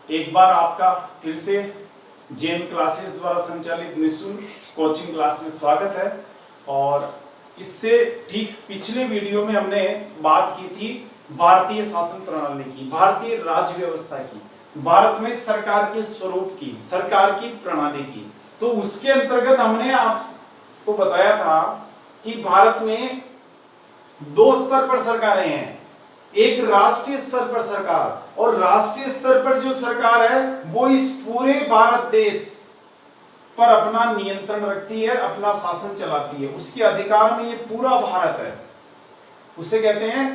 एक बार आपका फिर से जेएम क्लासेस द्वारा संचालित निःशुल्क कोचिंग क्लास में स्वागत है। और इससे ठीक पिछले वीडियो में हमने बात की थी भारतीय शासन प्रणाली की, भारतीय राज्य व्यवस्था की, भारत में सरकार के स्वरूप की, सरकार की प्रणाली की। तो उसके अंतर्गत हमने आपको बताया था कि भारत में दो स्तर पर सरकारें हैं, एक राष्ट्रीय स्तर पर सरकार, और राष्ट्रीय स्तर पर जो सरकार है वो इस पूरे भारत देश पर अपना नियंत्रण रखती है, अपना शासन चलाती है, उसके अधिकार में ये पूरा भारत है। उसे कहते हैं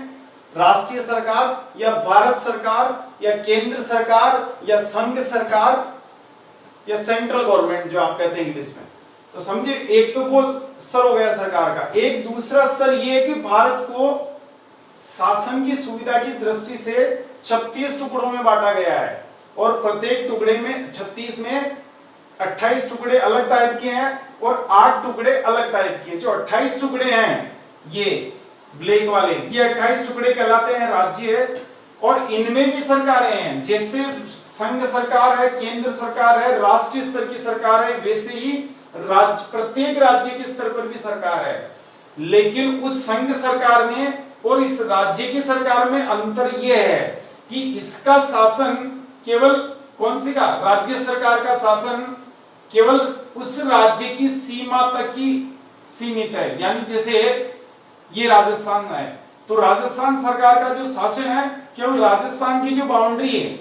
राष्ट्रीय सरकार या भारत सरकार या केंद्र सरकार या संघ सरकार या सेंट्रल गवर्नमेंट जो आप कहते हैं इंग्लिश में। तो समझे, एक तो वो स्तर हो गया सरकार का। एक दूसरा स्तर ये है कि भारत को शासन की सुविधा की दृष्टि से 36 टुकड़ों में बांटा गया है, और प्रत्येक टुकड़े में 36 में 28 टुकड़े अलग टाइप के हैं और 8 टुकड़े अलग टाइप के हैं। जो 28 टुकड़े हैं ये ब्लैक वाले, ये 28 टुकड़े कहलाते हैं राज्य, और इनमें भी सरकारें हैं। जैसे संघ सरकार है, केंद्र सरकार है, राष्ट्रीय स्तर की सरकार है, वैसे ही प्रत्येक राज्य के स्तर पर भी सरकार है। लेकिन उस संघ सरकार में और इस राज्य की सरकार में अंतर यह है कि इसका शासन केवल कौन सी का, राज्य सरकार का शासन केवल उस राज्य की सीमा तक ही सीमित है। यानी जैसे ये राजस्थान है, तो राजस्थान सरकार का जो शासन है केवल राजस्थान की जो बाउंड्री है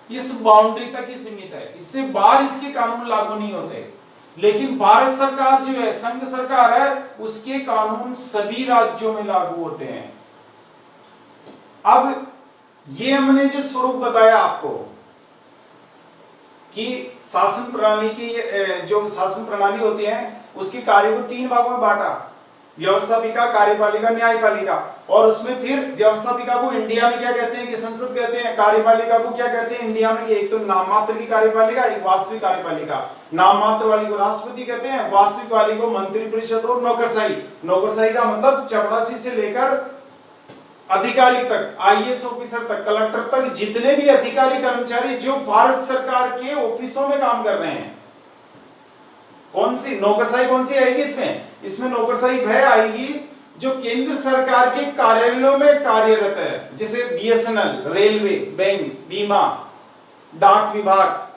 इस बाउंड्री तक ही सीमित है, इससे बाहर इसके कानून लागू नहीं होते। लेकिन भारत सरकार जो है, संघ सरकार है, उसके कानून सभी राज्यों में लागू होते हैं। अब ये हमने जो स्वरूप बताया आपको कि शासन प्रणाली की, जो शासन प्रणाली होती है उसके कार्य को 3 भागों में बांटा, व्यवस्थापिका, कार्यपालिका, न्यायपालिका। और उसमें फिर व्यवस्थापिका को इंडिया में क्या कहते हैं कि संसद कहते हैं, कार्यपालिका को क्या कहते हैं इंडिया में, एक तो नाम मात्र की कार्यपालिका, एक वास्तविक कार्यपालिका। नाम मात्र वाली को राष्ट्रपति कहते हैं, वास्तविक वाली को मंत्रिपरिषद और नौकरशाही। नौकरशाही का मतलब चपरासी से लेकर अधिकारी तक, आईएएस ऑफिसर तक, कलेक्टर तक, जितने भी अधिकारी कर्मचारी जो भारत सरकार के ऑफिसों में काम कर रहे हैं। कौन सी नौकरशाही, कौन सी आएगी इसमें नौकरशाही वह आएगी जो केंद्र सरकार के कार्यालयों में कार्यरत है, जैसे बीएसएनएल, रेलवे, बैंक, बीमा, डाक विभाग,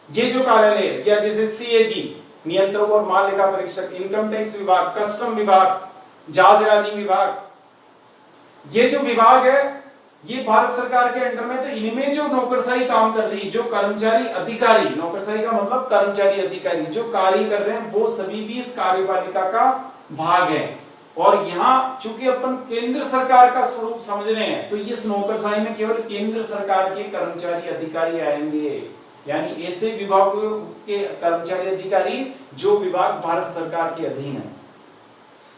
ये जो कार्यालय है, क्या जैसे सीएजी, नियंत्रक और माल लेखा परीक्षक, इनकम टैक्स विभाग, कस्टम विभाग, जहाजरानी विभाग, ये जो विभाग है ये भारत सरकार के अंडर में। तो इनमें जो नौकरशाही काम कर रही, जो कर्मचारी अधिकारी, नौकरशाही का मतलब कर्मचारी अधिकारी जो कार्य कर रहे हैं, वो सभी भी इस कार्यपालिका का भाग है। और यहाँ चूंकि अपन केंद्र सरकार का स्वरूप समझ रहे हैं, तो इस नौकरशाही में केवल केंद्र सरकार के कर्मचारी अधिकारी आएंगे, यानी ऐसे विभागों के कर्मचारी अधिकारी जो विभाग भारत सरकार के अधीन है।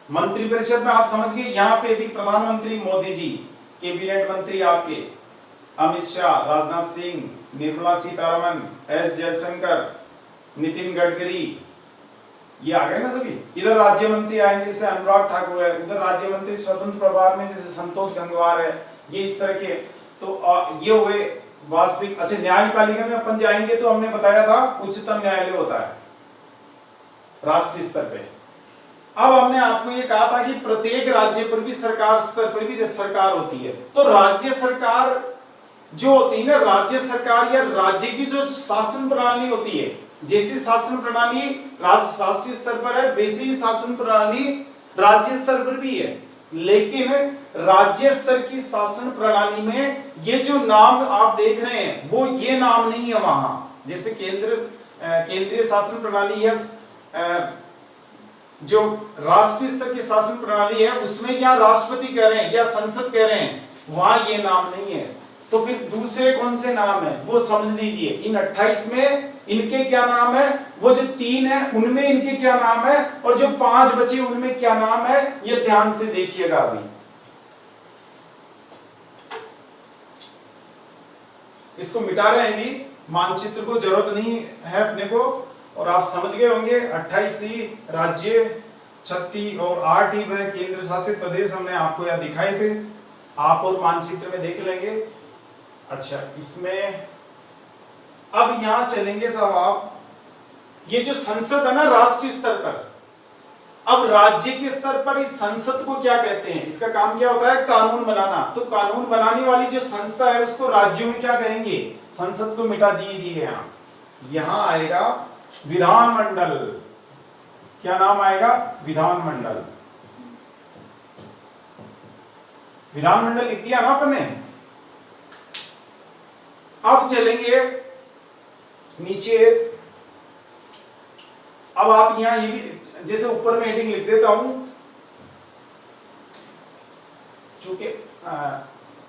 मंत्रिपरिषद में आप समझ गए, यहाँ पे भी प्रधानमंत्री मोदी जी, कैबिनेट मंत्री आपके अमित शाह, राजनाथ सिंह, निर्मला सीतारमण, एस जयशंकर, नितिन गडकरी, ये आ गए ना सभी। इधर राज्य मंत्री आएंगे जैसे अनुराग ठाकुर है, उधर राज्य मंत्री स्वतंत्र प्रभार में जैसे संतोष गंगवार है, ये इस तरह के। तो ये हुए वास्तविक। अच्छा, न्यायपालिका में अपन जाएंगे तो हमने बताया था उच्चतम न्यायालय होता है राष्ट्रीय स्तर पे। अब हमने आपको ये कहा था कि प्रत्येक राज्य पर भी, सरकार स्तर पर भी सरकार होती है। तो राज्य सरकार जो होती है ना, राज्य सरकार या राज्य की जो शासन प्रणाली होती है, जैसी शासन प्रणाली राष्ट्रीय स्तर पर है वैसी ही शासन प्रणाली राज्य स्तर पर भी है। लेकिन राज्य स्तर की शासन प्रणाली में ये जो नाम आप देख रहे हैं वो ये नाम नहीं है वहां। जैसे केंद्रीय शासन प्रणाली है, जो राष्ट्रीय स्तर की शासन प्रणाली है उसमें या राष्ट्रपति कह रहे हैं या संसद कह रहे हैं, वहां ये नाम नहीं है। तो फिर दूसरे कौन से नाम है वो समझ लीजिए। इन 28 में इनके क्या नाम है, वो जो 3 है उनमें इनके क्या नाम है, और जो 5 बचे उनमें क्या नाम है, ये ध्यान से देखिएगा। अभी इसको मिटा रहे हैं, भी मानचित्र को जरूरत नहीं है अपने को, और आप समझ गए होंगे 28 ही राज्य, 36 और 8 ही वह केंद्र शासित प्रदेश हमने आपको यहाँ दिखाए थे। आप और मानचित्र में देख लेंगे। अच्छा, इसमें अब यहां चलेंगे साहब आप, ये जो संसद है ना राष्ट्रीय स्तर पर, अब राज्य के स्तर पर इस संसद को क्या कहते हैं, इसका काम क्या होता है, कानून बनाना। तो कानून बनाने वाली जो संस्था है उसको राज्यों में क्या कहेंगे, संसद को मिटा दीजिए। यहां आएगा विधानमंडल। क्या नाम आएगा, विधानमंडल। विधानमंडल लिख दिया ना आपने। अब चलेंगे नीचे। अब आप यहां ये भी, जैसे ऊपर में हेडिंग लिख देता हूं, चूंकि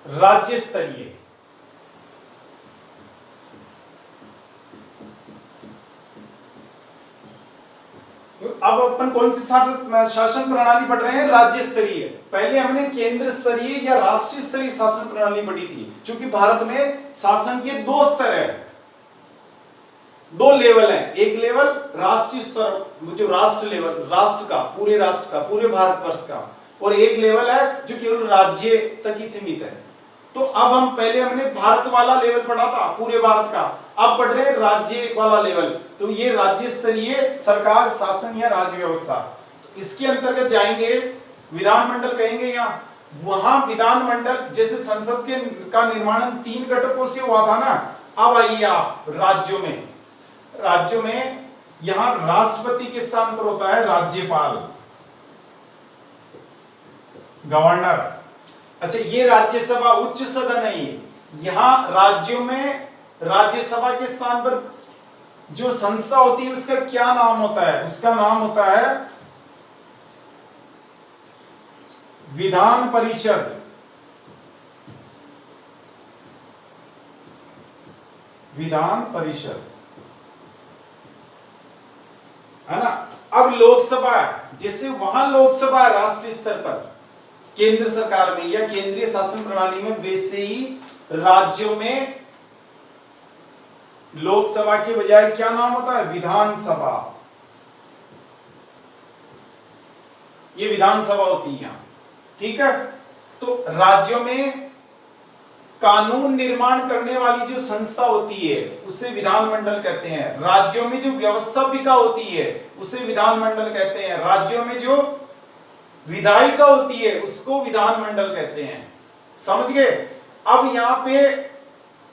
राज्य स्तरीय, अब अपन कौन सी शासन प्रणाली पढ़ रहे हैं, राज्य स्तरीय। पहले हमने केंद्र स्तरीय या राष्ट्रीय स्तरीय शासन प्रणाली पढ़ी थी। क्योंकि भारत में शासन के दो स्तर है, दो लेवल है। एक लेवल राष्ट्रीय स्तर, जो राष्ट्र लेवल, राष्ट्र का, पूरे राष्ट्र का, पूरे भारतवर्ष का, और एक लेवल है जो केवल राज्य तक ही सीमित है। तो अब हम पहले हमने भारत वाला लेवल पढ़ा था, पूरे भारत का, अब पढ़ रहे हैं राज्य वाला लेवल। तो ये राज्य स्तरीय सरकार, शासन या राज्य व्यवस्था। तो इसके अंतर्गत जाएंगे, विधानमंडल कहेंगे यहाँ। वहां विधानमंडल, जैसे संसद के का निर्माण 3 घटकों से हुआ था ना, अब आइए आप राज्यों में। राज्यों में यहां राष्ट्रपति के स्थान पर होता है राज्यपाल, गवर्नर। अच्छा, ये राज्यसभा उच्च सदन है। ये यहां राज्यों में राज्यसभा के स्थान पर जो संस्था होती है उसका क्या नाम होता है, उसका नाम होता है विधान परिषद। विधान परिषद है ना। अब लोकसभा, जैसे वहां लोकसभा है राष्ट्रीय स्तर पर, केंद्र सरकार में या केंद्रीय शासन प्रणाली में, वैसे ही राज्यों में लोकसभा के बजाय क्या नाम होता है, विधानसभा। ये विधानसभा होती है यहां, ठीक है। तो राज्यों में कानून निर्माण करने वाली जो संस्था होती है उसे विधानमंडल कहते हैं। राज्यों में जो व्यवस्थापिका होती है उसे विधानमंडल कहते हैं। राज्यों में जो विधायिका होती है उसको विधानमंडल कहते हैं। समझ गए। अब यहाँ पे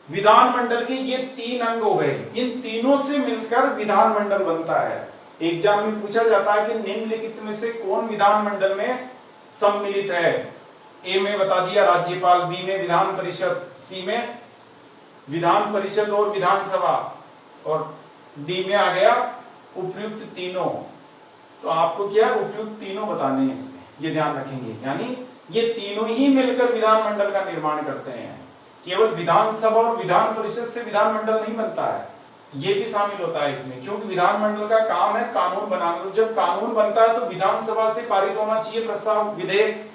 विधानमंडल के ये 3 अंग हो गए, इन तीनों से मिलकर विधानमंडल बनता है। एग्जाम में पूछा जाता है कि निम्नलिखित में से कौन विधानमंडल में सम्मिलित है। ए में बता दिया राज्यपाल, बी में विधान परिषद, सी में विधान परिषद और विधानसभा, और डी में आ गया उपयुक्त तीनों। तो आपको क्या उपयुक्त तीनों बताने हैं इसमें, ये ध्यान रखेंगे। यानी ये तीनों ही मिलकर विधानमंडल का निर्माण करते हैं। केवल विधानसभा और विधान परिषद से विधानमंडल नहीं बनता है, ये भी शामिल होता है इसमें। क्योंकि विधानमंडल का काम है कानून बनाना। तो जब कानून बनता है तो विधानसभा से पारित होना चाहिए प्रस्ताव, विधेयक,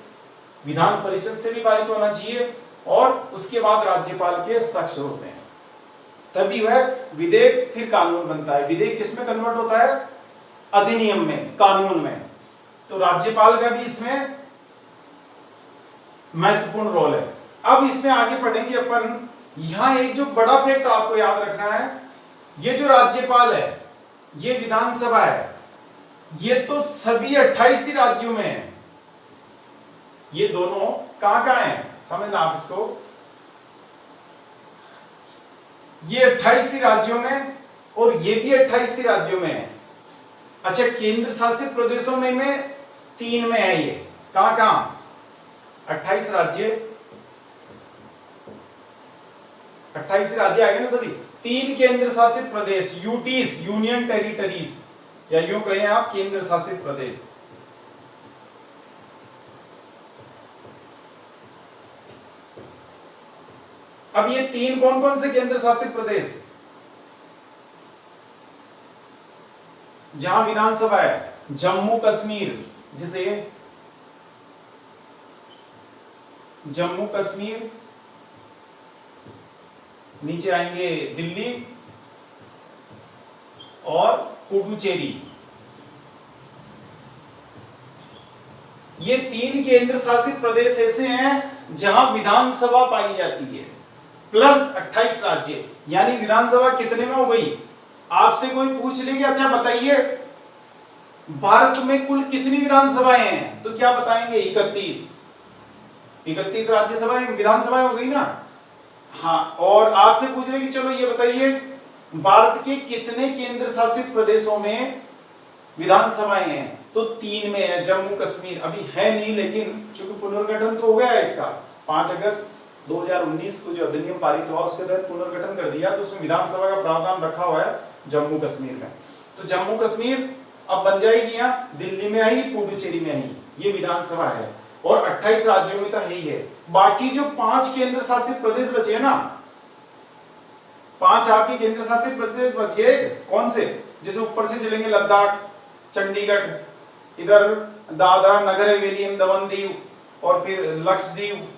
विधान परिषद से भी पारित होना चाहिए, और उसके बाद राज्यपाल के हस्ताक्षर होते हैं, तभी वह विधेयक फिर कानून बनता है। विधेयक किसमें कन्वर्ट होता है, अधिनियम में, कानून में। तो राज्यपाल का भी इसमें महत्वपूर्ण रोल है। अब इसमें आगे पढ़ेंगे अपन। यहां एक जो बड़ा फैक्ट आपको याद रखना है, ये जो राज्यपाल है, ये विधानसभा है, ये तो सभी 28 राज्यों में है। ये दोनों कहां है, समझना आप इसको। ये 28 राज्यों में और ये भी 28 राज्यों में है। अच्छा, केंद्र शासित प्रदेशों में 3 में है। ये कहां 28 राज्य, 28 राज्य आ गए ना सभी। 3 केंद्र शासित प्रदेश, यूटीज, यूनियन टेरिटरीज, या यूं कहें आप केंद्र शासित प्रदेश। अब ये 3 कौन कौन से केंद्र शासित प्रदेश जहां विधानसभा है? जम्मू कश्मीर, जिसे जम्मू कश्मीर, नीचे आएंगे दिल्ली और पुडुचेरी। ये 3 केंद्र शासित प्रदेश ऐसे हैं जहां विधानसभा पाई जाती है। प्लस 28 राज्य, यानी विधानसभा कितने में हो गई। आपसे कोई पूछ ले कि अच्छा बताइए भारत में कुल कितनी विधानसभाएं हैं, तो क्या बताएंगे 31 राज्यसभाएं विधानसभाएं हो गई ना। हाँ, और आपसे पूछ रहे कि चलो ये बताइए भारत के कितने केंद्र शासित प्रदेशों में विधानसभाएं हैं, तो 3 में है। जम्मू कश्मीर अभी है नहीं, लेकिन चूंकि पुनर्गठन तो हो गया है इसका, 5 अगस्त 2019 को जो अधिनियम पारित हुआ उसके तहत पुनर्गठन कर दिया, तो उसमें विधानसभा का प्रावधान रखा हुआ है जम्मू कश्मीर में। तो जम्मू कश्मीर अब बन जाएगी यहाँ, दिल्ली में आई, पुडुचेरी में आई, ये विधानसभा है। और 28 राज्यों में तो है ही है। बाकी जो 5 केंद्र शासित प्रदेश बचे हैं ना, 5 आपके केंद्र शासित प्रदेश बचे, कौन से, जैसे ऊपर से चलेंगे लद्दाख, चंडीगढ़, इधर दादरा नगर हवेली दमन दीव, और फिर लक्षद्वीप,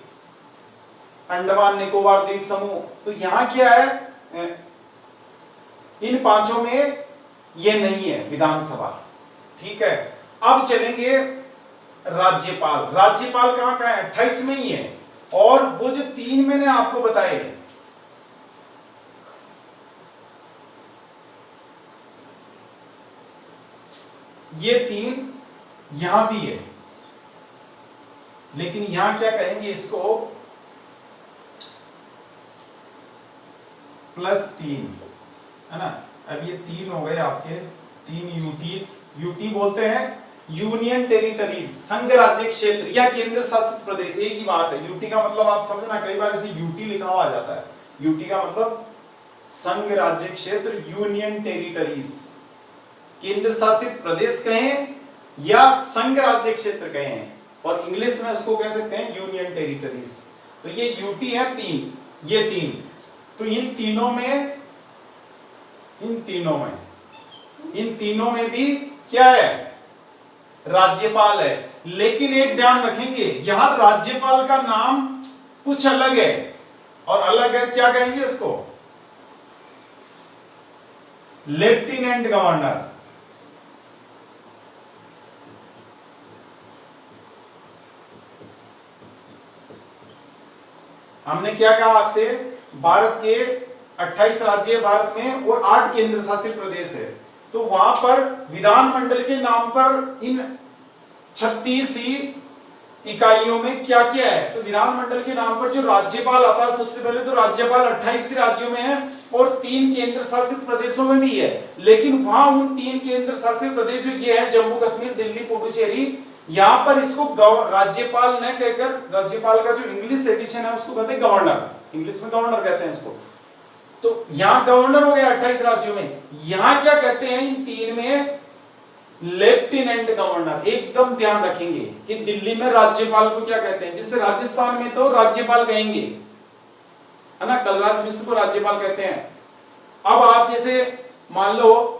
अंडमान निकोबार द्वीप समूह, तो यहां क्या है, इन 5 में ये नहीं है विधानसभा। ठीक है, अब चलेंगे राज्यपाल। राज्यपाल कहां कहां है, 28 में ही है। और वो जो 3 मैंने आपको बताए, ये 3 यहां भी है, लेकिन यहां क्या कहेंगे इसको, +3 है ना। अब ये 3 हो गए आपके, 3 यूटीज, यूटी बोलते हैं यूनियन टेरिटरीज, संघ राज्य क्षेत्र या केंद्र शासित प्रदेश, एक ही बात है। यूटी का मतलब आप समझना, कई बार इसे यूटी लिखा हुआ आ जाता है। यूटी का मतलब संघ राज्य क्षेत्र, यूनियन टेरिटरीज, केंद्र शासित प्रदेश कहें या संघ राज्य क्षेत्र कहें, और इंग्लिश में उसको कह सकते हैं यूनियन टेरिटरीज। तो ये यूटी है 3, ये 3, तो इन तीनों में भी क्या है, राज्यपाल है। लेकिन एक ध्यान रखेंगे, यहां राज्यपाल का नाम कुछ अलग है, और अलग है, क्या कहेंगे इसको, लेफ्टिनेंट गवर्नर। हमने क्या कहा आपसे, भारत के 28 राज्य है भारत में, और 8 केंद्र शासित प्रदेश है। तो वहां पर विधानमंडल के नाम पर इन 36 ही इकाइयों में क्या क्या है, तो विधानमंडल के नाम पर जो राज्यपाल आता है, सबसे पहले तो राज्यपाल 28 राज्यों में है और 3 केंद्र शासित प्रदेशों में भी है। लेकिन वहां उन 3 केंद्र शासित प्रदेश जो ये है, जम्मू कश्मीर, दिल्ली, पुडुचेरी, यहां पर इसको राज्यपाल न कहकर, राज्यपाल का जो इंग्लिश एडिशन है उसको कहते हैं गवर्नर, इंग्लिश में गवर्नर कहते हैं इसको। तो यहां गवर्नर हो गया 28 राज्यों में। यहां क्या कहते हैं इन 3 में, लेफ्टिनेंट गवर्नर। एकदम ध्यान रखेंगे कि दिल्ली में राज्यपाल को क्या कहते हैं, जिससे राजस्थान में तो राज्यपाल कहेंगे, है ना, कलराज मिश्र को राज्यपाल कहते हैं। अब आप जैसे मान लो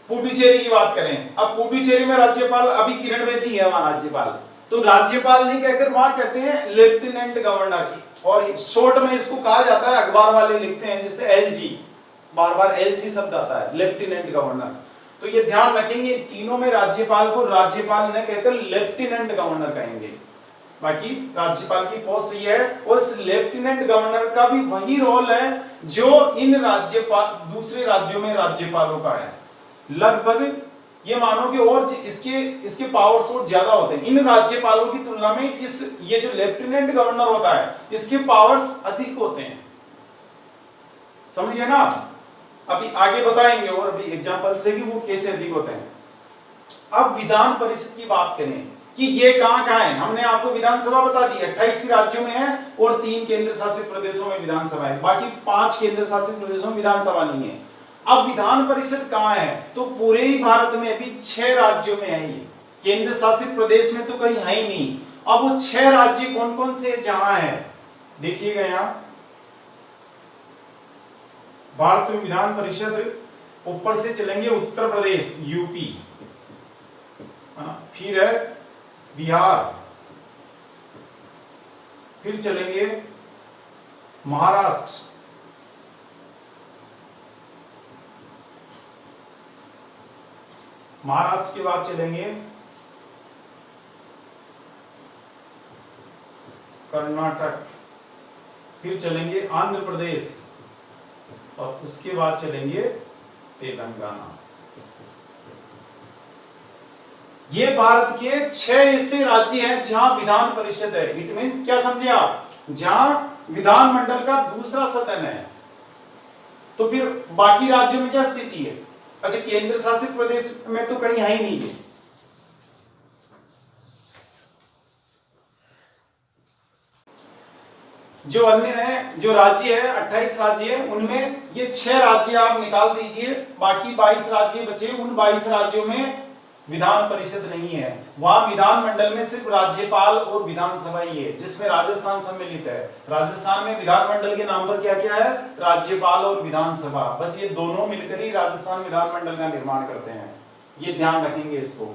पुडुचेरी की बात करें, अब पुडुचेरी में राज्यपाल अभी किरण बेदी है वहां राज्यपाल, तो राज्यपाल नहीं कहकर वहां कहते हैं लेफ्टिनेंट गवर्नर, और शॉर्ट में इसको कहा जाता है, अखबार वाले लिखते हैं जिससे एलजी, बार बार एलजी शब्द आता है, लेफ्टिनेंट गवर्नर। तो ये ध्यान रखेंगे, तीनों में राज्यपाल को राज्यपाल न कहकर लेफ्टिनेंट गवर्नर कहेंगे। बाकी राज्यपाल की पोस्ट ये है, और इस लेफ्टिनेंट गवर्नर का भी वही रोल है जो इन राज्यपाल, दूसरे राज्यों में राज्यपालों का है। लगभग ये मानो कि और इसके पावर्स और ज्यादा होते हैं इन राज्यपालों की तुलना में। ये जो लेफ्टिनेंट गवर्नर होता है, इसके पावर्स अधिक होते हैं, समझिए ना। अभी आगे बताएंगे और अभी एग्जांपल से कि वो कैसे अधिक होते हैं। अब विधान परिषद की बात करें कि ये कहां है, हमने आपको विधानसभा बता दी 28 राज्यों में है और 3 केंद्र शासित प्रदेशों में विधानसभा है, बाकी 5 केंद्र शासित प्रदेशों में विधानसभा नहीं है। अब विधान परिषद कहां है, तो पूरे ही भारत में अभी 6 राज्यों में है, ये केंद्र शासित प्रदेश में तो कहीं है ही नहीं। अब वो 6 राज्य कौन कौन से जहां है, देखिएगा यहां भारत में विधान परिषद, ऊपर से चलेंगे उत्तर प्रदेश यूपी, फिर है बिहार, फिर चलेंगे महाराष्ट्र, महाराष्ट्र के बाद चलेंगे कर्नाटक, फिर चलेंगे आंध्र प्रदेश और उसके बाद चलेंगे तेलंगाना। ये भारत के 6 ऐसे राज्य हैं जहां विधान परिषद है। इट मींस क्या समझे आप, जहां विधानमंडल का दूसरा सदन है। तो फिर बाकी राज्यों में क्या स्थिति है? अच्छा, केंद्र शासित प्रदेश में तो कहीं है ही नहीं है। जो अन्य है, जो राज्य है 28 राज्य है, उनमें ये 6 राज्य आप निकाल दीजिए, बाकी 22 राज्य बचे। उन 22 राज्यों में विधान परिषद नहीं है। वहां विधानमंडल में सिर्फ राज्यपाल और विधानसभा ही है, जिसमें राजस्थान सम्मिलित है। राजस्थान में विधानमंडल के नाम पर क्या क्या है? राज्यपाल और विधानसभा। बस ये दोनों मिलकर ही राजस्थान विधानमंडल का निर्माण करते हैं। ये ध्यान रखेंगे इसको।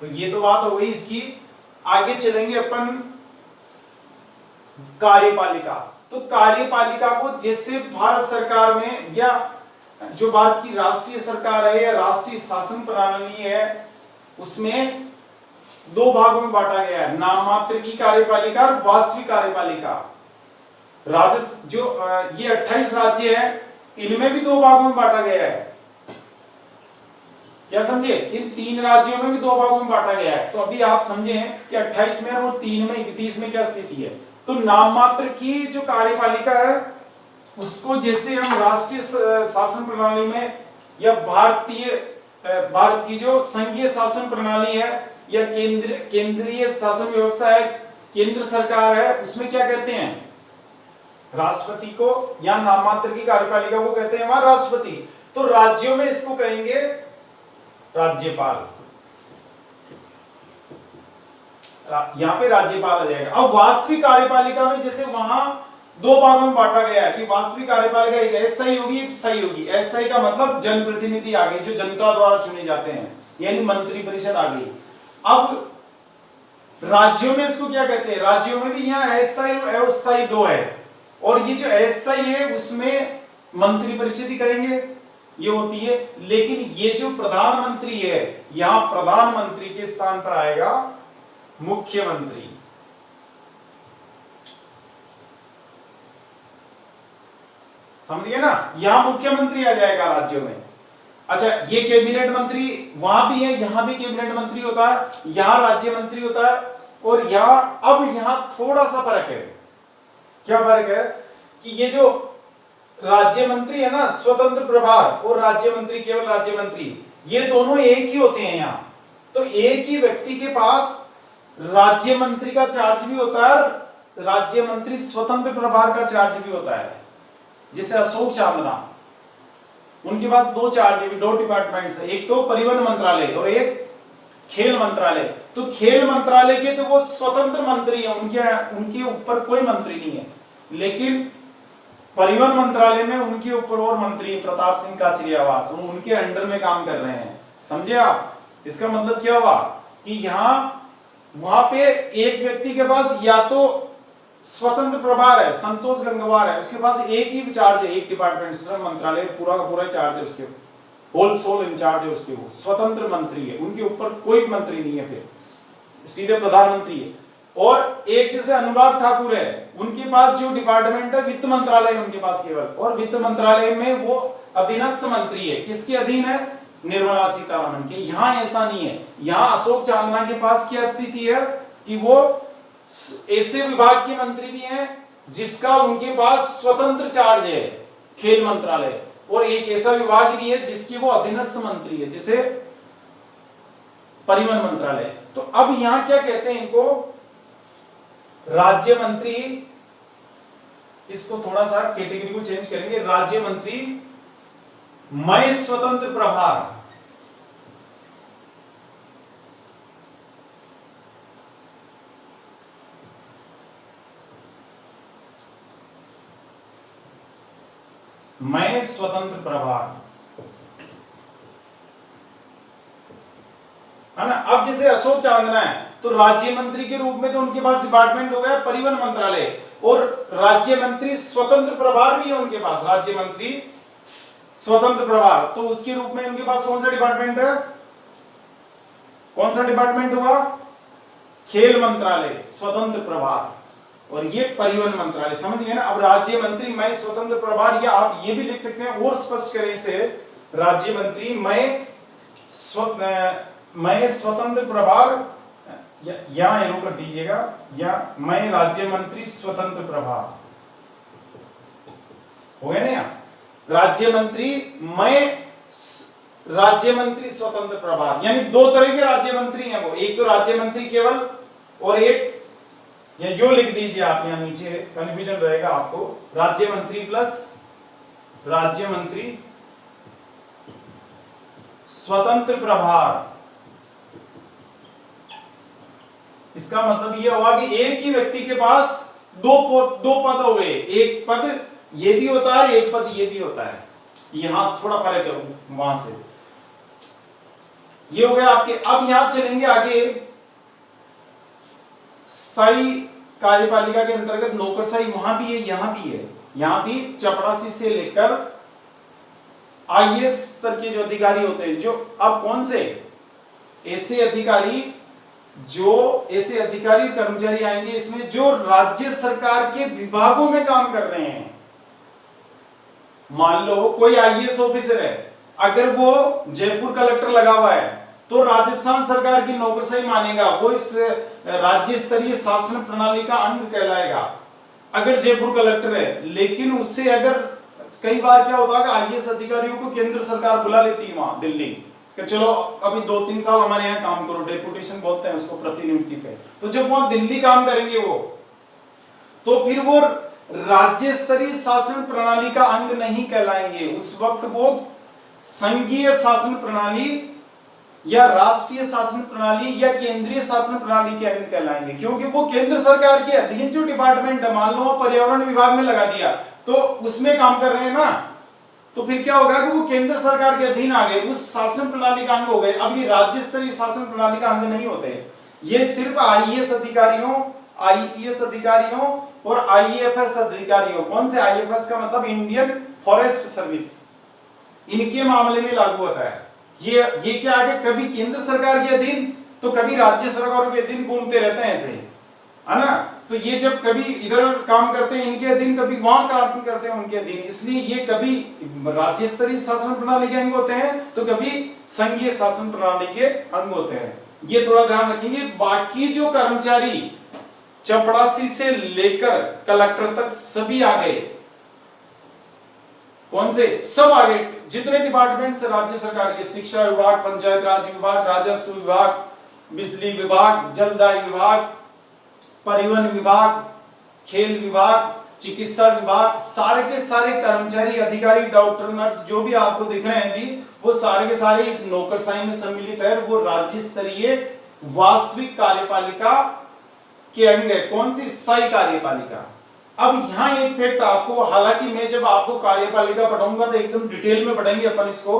तो ये तो बात हो गई इसकी। आगे चलेंगे अपन कार्यपालिका। तो कार्यपालिका को जैसे भारत सरकार में या जो भारत की राष्ट्रीय सरकार है या राष्ट्रीय शासन प्रणाली है, उसमें 2 भागों में बांटा गया है, नाम मात्र की कार्यपालिका और वास्तविक कार्यपालिका। जो ये 28 राज्य है, इनमें भी 2 भागों में बांटा गया है। क्या समझे? इन 3 राज्यों में भी 2 भागों में बांटा गया है। तो अभी आप समझे कि 28 में और 3 में 31 में क्या स्थिति है। तो नाम मात्र की जो कार्यपालिका है, उसको जैसे हम राष्ट्रीय शासन प्रणाली में या भारत की जो संघीय शासन प्रणाली है या केंद्रीय शासन व्यवस्था है, केंद्र सरकार है, उसमें क्या कहते हैं? राष्ट्रपति को या नाम मात्र की कार्यपालिका को कहते हैं वहां राष्ट्रपति। तो राज्यों में इसको कहेंगे राज्यपाल। यहां पे राज्यपाल आ जाएगा। अब वास्तविक कार्यपालिका में जैसे वहां 2 भागों में बांटा गया है कि वास्तविक कार्यपालिका एक अस्थायी होगी, एक स्थायी होगी। अस्थायी का मतलब जनप्रतिनिधि आ गए, जो जनता द्वारा चुने जाते हैं, यानी मंत्री परिषद आ गई। अब राज्यों में इसको क्या कहते हैं? राज्यों में भी यहाँ अस्थायी और अस्थायी 2 है, और ये जो अस्थायी है उसमें मंत्री परिषद ही कहेंगे, ये होती है। लेकिन ये जो प्रधानमंत्री है, यहां प्रधानमंत्री के स्थान पर आएगा मुख्यमंत्री। समझ गए ना? यहां मुख्यमंत्री आ जाएगा राज्यों में। अच्छा, ये कैबिनेट मंत्री वहां भी है, यहां भी कैबिनेट मंत्री होता है, यहां राज्य मंत्री होता है। और यहां थोड़ा सा फर्क है। क्या फर्क है? कि ये जो राज्य मंत्री है ना, स्वतंत्र प्रभार, और राज्य मंत्री केवल राज्य मंत्री, ये दोनों एक ही होते हैं यहां। तो एक ही व्यक्ति के पास राज्य मंत्री का चार्ज भी होता है, राज्य मंत्री स्वतंत्र प्रभार का चार्ज भी होता है। जैसे अशोक चांदना, उनके पास 2 चार्ज है, 2 डिपार्टमेंट्स है, एक तो परिवहन मंत्रालय और एक खेल मंत्रालय। तो खेल मंत्रालय के तो वो स्वतंत्र मंत्री है, उनके ऊपर कोई मंत्री नहीं है। लेकिन परिवहन मंत्रालय में उनके ऊपर और मंत्री प्रताप सिंह काचरियावास, उनके अंडर में काम कर रहे हैं। समझे आप? इसका मतलब क्या हुआ कि वहां पे एक व्यक्ति के पास या तो स्वतंत्र प्रभार है, संतोष गंगवार है, उसके पास एक ही चार्ज है, एक डिपार्टमेंट, श्रम मंत्रालय पूरा का पूरा चार्ज है उसके, होल सोल इंचार्ज है उसके, वो स्वतंत्र मंत्री है, उनके ऊपर कोई मंत्री नहीं है, फिर सीधे प्रधानमंत्री है। और एक जैसे अनुराग ठाकुर है, उनके पास जो डिपार्टमेंट है वित्त मंत्रालय है उनके पास केवल, और वित्त मंत्रालय में वो अधीनस्थ मंत्री है। किसके अधीन है? निर्मला सीतारमण के। यहां ऐसा नहीं है। यहां अशोक चांदना के पास क्या स्थिति है कि वो ऐसे विभाग के मंत्री भी हैं जिसका उनके पास स्वतंत्र चार्ज है, खेल मंत्रालय, और एक ऐसा विभाग भी है जिसकी वो अधीनस्थ मंत्री है, जैसे परिवहन मंत्रालय। तो अब यहां क्या कहते हैं इनको? राज्य मंत्री। इसको थोड़ा सा कैटेगरी को चेंज करेंगे। राज्य मंत्री मय स्वतंत्र प्रभार, मय स्वतंत्र प्रभार, है ना? अब जैसे अशोक चांदना है तो राज्य मंत्री के रूप में तो उनके पास डिपार्टमेंट हो गया परिवहन मंत्रालय, और राज्य मंत्री स्वतंत्र प्रभार भी है उनके पास, राज्य मंत्री स्वतंत्र प्रभार। तो उसके रूप में उनके पास कौन सा डिपार्टमेंट है? कौन सा डिपार्टमेंट हुआ? खेल मंत्रालय, स्वतंत्र प्रभार। और ये परिवहन मंत्रालय, समझ गए ना। अब राज्य मंत्री मैं स्वतंत्र प्रभार, या आप ये भी लिख सकते हैं और स्पष्ट करें इसे, राज्य मंत्री मैं स्वतंत्र प्रभार, या एरो कर दीजिएगा, या मैं राज्य मंत्री स्वतंत्र प्रभार, हो गया ना। यहाँ राज्य मंत्री मैं राज्य मंत्री स्वतंत्र प्रभार, यानी दो तरह के राज्य मंत्री हैं वो, एक तो राज्य मंत्री केवल, और एक, या यो लिख दीजिए आप, यहां नीचे कंफ्यूजन रहेगा आपको, राज्य मंत्री प्लस राज्य मंत्री स्वतंत्र प्रभार। इसका मतलब यह हुआ कि एक ही व्यक्ति के पास दो पद हो गए, एक पद ये भी होता है, एक पद ये भी होता है, यहां थोड़ा फर्क है वहां से। ये हो गया आपके। अब यहां चलेंगे आगे, स्थायी कार्यपालिका के अंतर्गत नौकरशाही वहां भी है, यहां भी है। यहां भी चपरासी से लेकर आईएएस स्तर के जो अधिकारी होते हैं, जो अब कौन से ऐसे अधिकारी, जो ऐसे अधिकारी कर्मचारी आएंगे इसमें जो राज्य सरकार के विभागों में काम कर रहे हैं। मान लो कोई आईएएस ऑफिसर है, अगर वो जयपुर कलेक्टर लगा हुआ है तो राजस्थान सरकार की नौकरशाही मानेगा, वो इस राज्य स्तरीय शासन प्रणाली का अंग कहलाएगा अगर जयपुर कलेक्टर है। लेकिन उससे अगर कई बार क्या होता है, आईएएस अधिकारियों को केंद्र सरकार बुला लेती है वहां दिल्ली कि चलो अभी 2-3 साल हमारे यहाँ काम करो, डेपुटेशन बोलते हैं उसको, प्रतिनियुक्ति पे। तो जब वहां दिल्ली काम करेंगे वो, तो फिर वो राज्य स्तरीय शासन प्रणाली का अंग नहीं कहलाएंगे, उस वक्त वो संघीय शासन प्रणाली या राष्ट्रीय शासन प्रणाली या केंद्रीय शासन प्रणाली के अंग कहलाएंगे, क्योंकि वो केंद्र सरकार के अधीन जो डिपार्टमेंट है, मान लो पर्यावरण विभाग में लगा दिया तो उसमें काम कर रहे हैं ना, तो फिर क्या होगा कि वो केंद्र सरकार के अधीन आ गए, उस शासन प्रणाली का अंग हो गए। अब ये राज्य स्तरीय शासन प्रणाली का अंग नहीं होते, ये सिर्फ आईएएस अधिकारियों, आईपीएस अधिकारियों और आईएफएस अधिकारियों, कौन से आईएफएस का मतलब इंडियन फॉरेस्ट सर्विस, इनके मामले में लागू होता है। ये क्या है, कभी केंद्र सरकार के अधीन तो कभी राज्य सरकारों के अधीन घूमते रहते हैं ऐसे, है ना। तो ये जब कभी इधर काम करते हैं इनके अधीन, कभी वहां काम करते हैं उनके अधीन, इसलिए ये कभी राज्य स्तरीय शासन प्रणाली के अंग होते हैं तो कभी संघीय शासन प्रणाली के अंग होते हैं। ये थोड़ा ध्यान रखेंगे। बाकी जो कर्मचारी चपरासी से लेकर कलेक्टर तक सभी आ गए, कौन से, सब आ गए, जितने डिपार्टमेंट्स राज्य सरकार के, शिक्षा विभाग, पंचायत राज विभाग, राजस्व विभाग, बिजली विभाग, जलदाय विभाग, परिवहन विभाग, खेल विभाग, चिकित्सा विभाग, सारे के सारे कर्मचारी, अधिकारी, डॉक्टर, नर्स जो भी आपको दिख रहे हैं अभी, वो सारे के सारे इस नौकरशाही में सम्मिलित है। वो राज्य स्तरीय वास्तविक कार्यपालिका के अंग है। कौन सी, स्थायी कार्यपालिका। अब यहां एक फैक्ट आपको, हालांकि मैं जब आपको कार्यपालिका पढ़ाऊंगा तो एकदम डिटेल में पढ़ेंगे अपन इसको,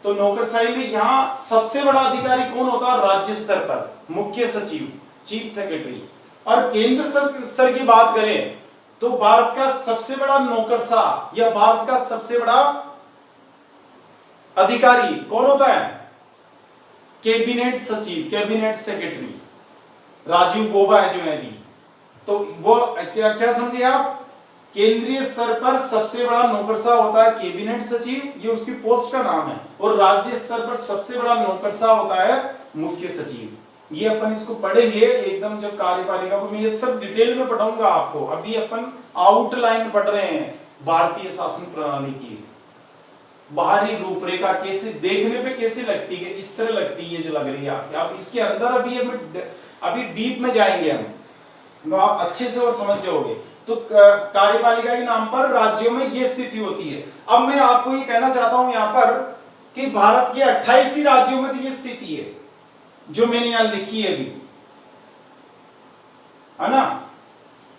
तो नौकरशाही में यहां सबसे बड़ा अधिकारी कौन होता है, राज्य स्तर पर मुख्य सचिव, चीफ सेक्रेटरी। और केंद्र स्तर की बात करें तो भारत का सबसे बड़ा नौकरशाह या भारत का सबसे बड़ा अधिकारी कौन होता है, कैबिनेट सचिव, कैबिनेट सेक्रेटरी, राजीव गौबा है जो है अभी। तो वो क्या समझे आप, केंद्रीय स्तर पर सबसे बड़ा नौकरशाह होता है कैबिनेट सचिव, ये उसकी पोस्ट का नाम है, और राज्य स्तर पर सबसे बड़ा नौकरशाह होता है मुख्य सचिव। ये अपन इसको पढ़ेंगे एकदम जब कार्यपालिका को, मैं ये सब डिटेल में पढ़ाऊंगा आपको। अभी अपन आउटलाइन पढ़ रहे हैं भारतीय शासन प्रणाली की, बाहरी रूपरेखा कैसे देखने पे कैसे लगती है, इस तरह लगती है जो लग रही है आपकी। आप इसके अंदर अभी डीप में जाएंगे हम, तो आप अच्छे से और समझ जाओगे। तो कार्यपालिका के नाम पर राज्यों में ये स्थिति होती है। अब मैं आपको ये कहना चाहता हूं यहां पर कि भारत के 28 ही राज्यों में तो ये स्थिति है जो मैंने यहां लिखी है अभी, है ना।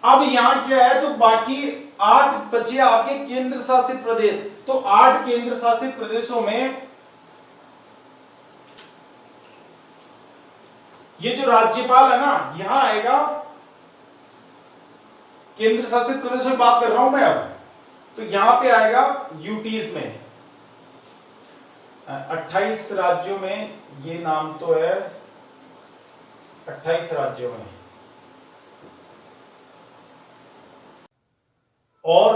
अब यहां क्या है, तो बाकी 8 बचे आपके केंद्र शासित प्रदेश। तो 8 केंद्र शासित प्रदेशों में ये जो राज्यपाल है ना, यहां आएगा, केंद्र शासित प्रदेशों की बात कर रहा हूं मैं अब, तो यहां पे आएगा यूटीज में 28 राज्यों में, ये नाम तो है 28 राज्यों में, और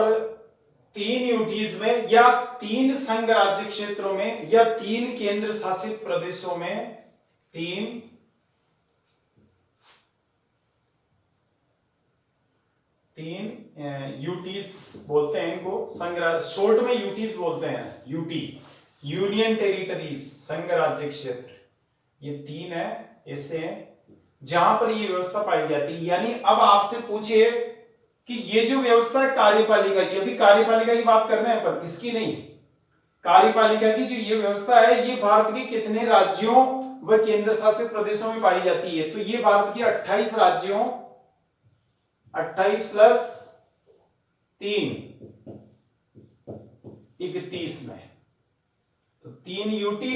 3 यूटीज में या 3 संघ राज्य क्षेत्रों में या 3 केंद्र शासित प्रदेशों में 3 यूटीज बोलते हैं इनको, संघ शॉर्ट में यूटीज बोलते हैं, यूटी यूनियन टेरिटरीज, संघ राज्य क्षेत्र, ये 3 है ऐसे हैं जहां पर ये व्यवस्था पाई जाती है। यानी अब आपसे पूछिए कि ये जो व्यवस्था है कार्यपालिका की, अभी कार्यपालिका की बात कर रहे हैं पर इसकी नहीं, कार्यपालिका की जो ये व्यवस्था है ये भारत के कितने राज्यों व केंद्र शासित प्रदेशों में पाई जाती है, तो ये भारत के 28 राज्यों, 28 प्लस 3 31 में, तो 3 यूटी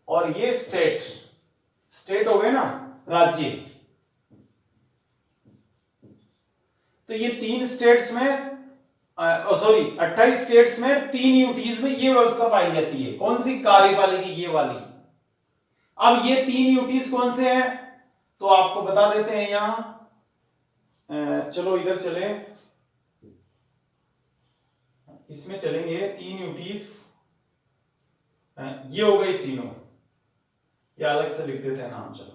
और ये स्टेट हो गए ना, राज्य। तो ये 3 स्टेट्स में सॉरी 28 स्टेट्स में 3 यूटीज में ये व्यवस्था पाई जाती है। कौन सी? कार्यपालिका, ये वाली। अब ये 3 यूटीज कौन से हैं तो आपको बता देते हैं यहां, चलो इधर चले, इसमें चलेंगे। 3 यूटीज ये हो गई तीनों, या अलग से लिख देते हैं नाम, चलो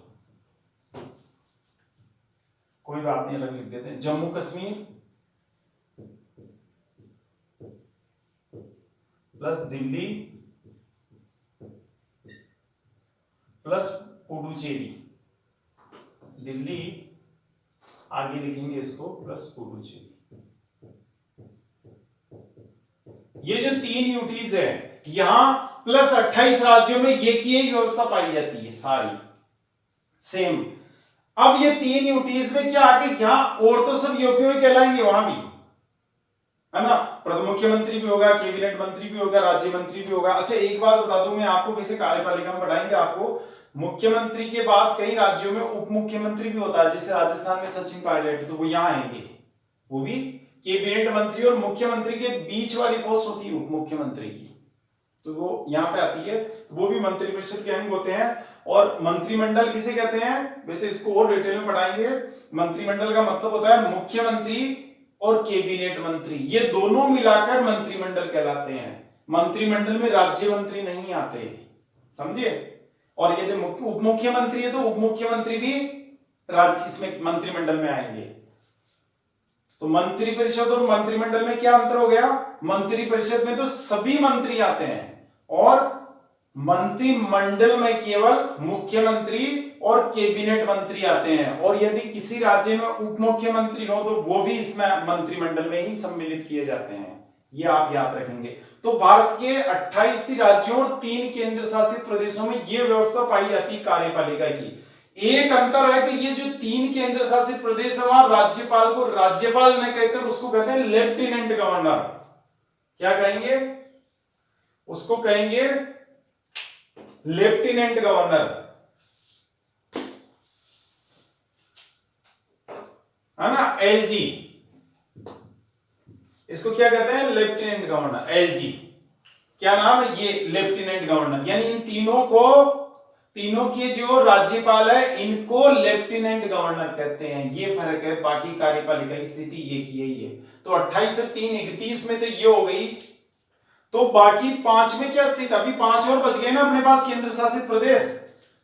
कोई बात नहीं, अलग लिख देते हैं। जम्मू कश्मीर प्लस दिल्ली प्लस पुडुचेरी, दिल्ली आगे लिखेंगे इसको प्लस पुडुचेरी। ये जो 3 यूटीज है यहां प्लस 28 राज्यों में ये की व्यवस्था पाई जाती है सारी सेम। अब ये 3 यूटीज में क्या आगे यहां और तो सब योग्य कहलाएंगे, वहां भी है ना, प्रधान मुख्यमंत्री भी होगा, कैबिनेट मंत्री भी होगा, राज्य मंत्री भी होगा। अच्छा एक बात बता दूं मैं आपको, कैसे कार्यपालिका में बढ़ाएंगे आपको, मुख्यमंत्री के बाद कई राज्यों में उप मुख्यमंत्री भी होता है, जैसे राजस्थान में सचिन पायलट, तो वो यहां आएंगे, वो भी कैबिनेट मंत्री और मुख्यमंत्री के बीच वाली पोस्ट होती है उप मुख्यमंत्री की, तो वो यहां पे आती है, तो वो भी मंत्रिपरिषद के अंग होते हैं। और मंत्रिमंडल किसे कहते हैं, वैसे इसको और डिटेल में पढ़ाएंगे। मंत्रिमंडल का मतलब होता है मुख्यमंत्री और कैबिनेट मंत्री, ये दोनों मिलाकर मंत्रिमंडल कहलाते हैं। मंत्रिमंडल में राज्य मंत्री नहीं आते, समझे। और यदि उप मुख्यमंत्री है तो उप मुख्यमंत्री भी राज्य इसमें मंत्रिमंडल में आएंगे। तो मंत्रिपरिषद और मंत्रिमंडल में क्या अंतर हो गया, मंत्रिपरिषद में तो सभी मंत्री आते हैं और मंत्रिमंडल में केवल मुख्यमंत्री और कैबिनेट मंत्री आते हैं। और यदि किसी राज्य में उप मुख्यमंत्री हो तो वो भी इसमें मंत्रिमंडल में ही सम्मिलित किए जाते हैं, ये आप याद रखेंगे। तो भारत के 28 राज्यों और 3 केंद्र शासित प्रदेशों में यह व्यवस्था पाई जाती है कार्यपालिका की। एक अंतर है कि ये जो 3 केंद्र शासित प्रदेश है वहां राज्यपाल को राज्यपाल न कहकर उसको कहते हैं लेफ्टिनेंट गवर्नर। क्या कहेंगे उसको? कहेंगे लेफ्टिनेंट गवर्नर, है ना, एलजी। इसको क्या कहते हैं? Lieutenant governor, LG. क्या नाम है? ये लेफ्टिनेंट गवर्नर। यानी इन तीनों के जो राज्यपाल है इनको लेफ्टिनेंट गवर्नर कहते हैं, ये फर्क है। बाकी कार्यपालिका की स्थिति ये की यही है। तो 28 से 3 31 में तो ये हो गई। तो बाकी 5 में क्या स्थिति? अभी 5 और बच गए ना अपने पास केंद्र शासित प्रदेश।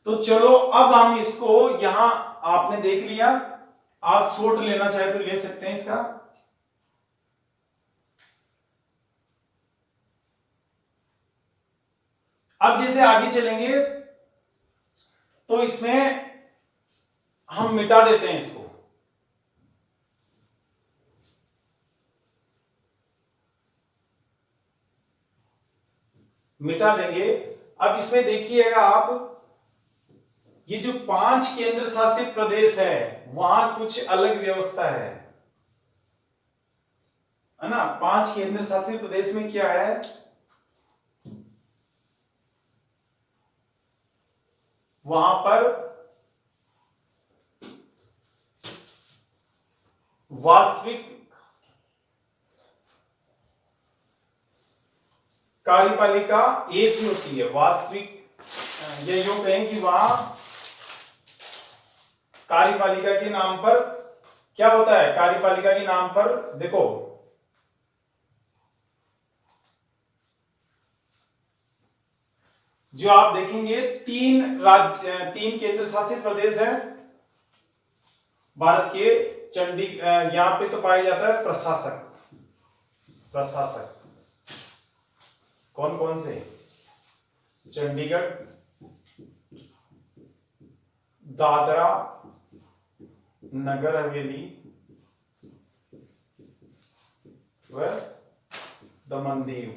तो चलो अब हम इसको यहां आपने देख लिया, आप शॉर्ट लेना चाहे तो ले सकते हैं इसका। अब जैसे आगे चलेंगे तो इसमें हम मिटा देते हैं इसको, मिटा देंगे। अब इसमें देखिएगा आप, ये जो 5 केंद्र शासित प्रदेश है वहां कुछ अलग व्यवस्था है ना। 5 केंद्र शासित प्रदेश में क्या है, वहां पर वास्तविक कार्यपालिका एक ही होती है। वास्तविक, ये यूं कहें कि वहां कार्यपालिका के नाम पर क्या होता है कार्यपालिका के नाम पर? देखो जो आप देखेंगे तीन केंद्र शासित प्रदेश है भारत के। यहां पे तो पाया जाता है प्रशासक कौन कौन से? चंडीगढ़, दादरा नगर हवेली व दमन दीव।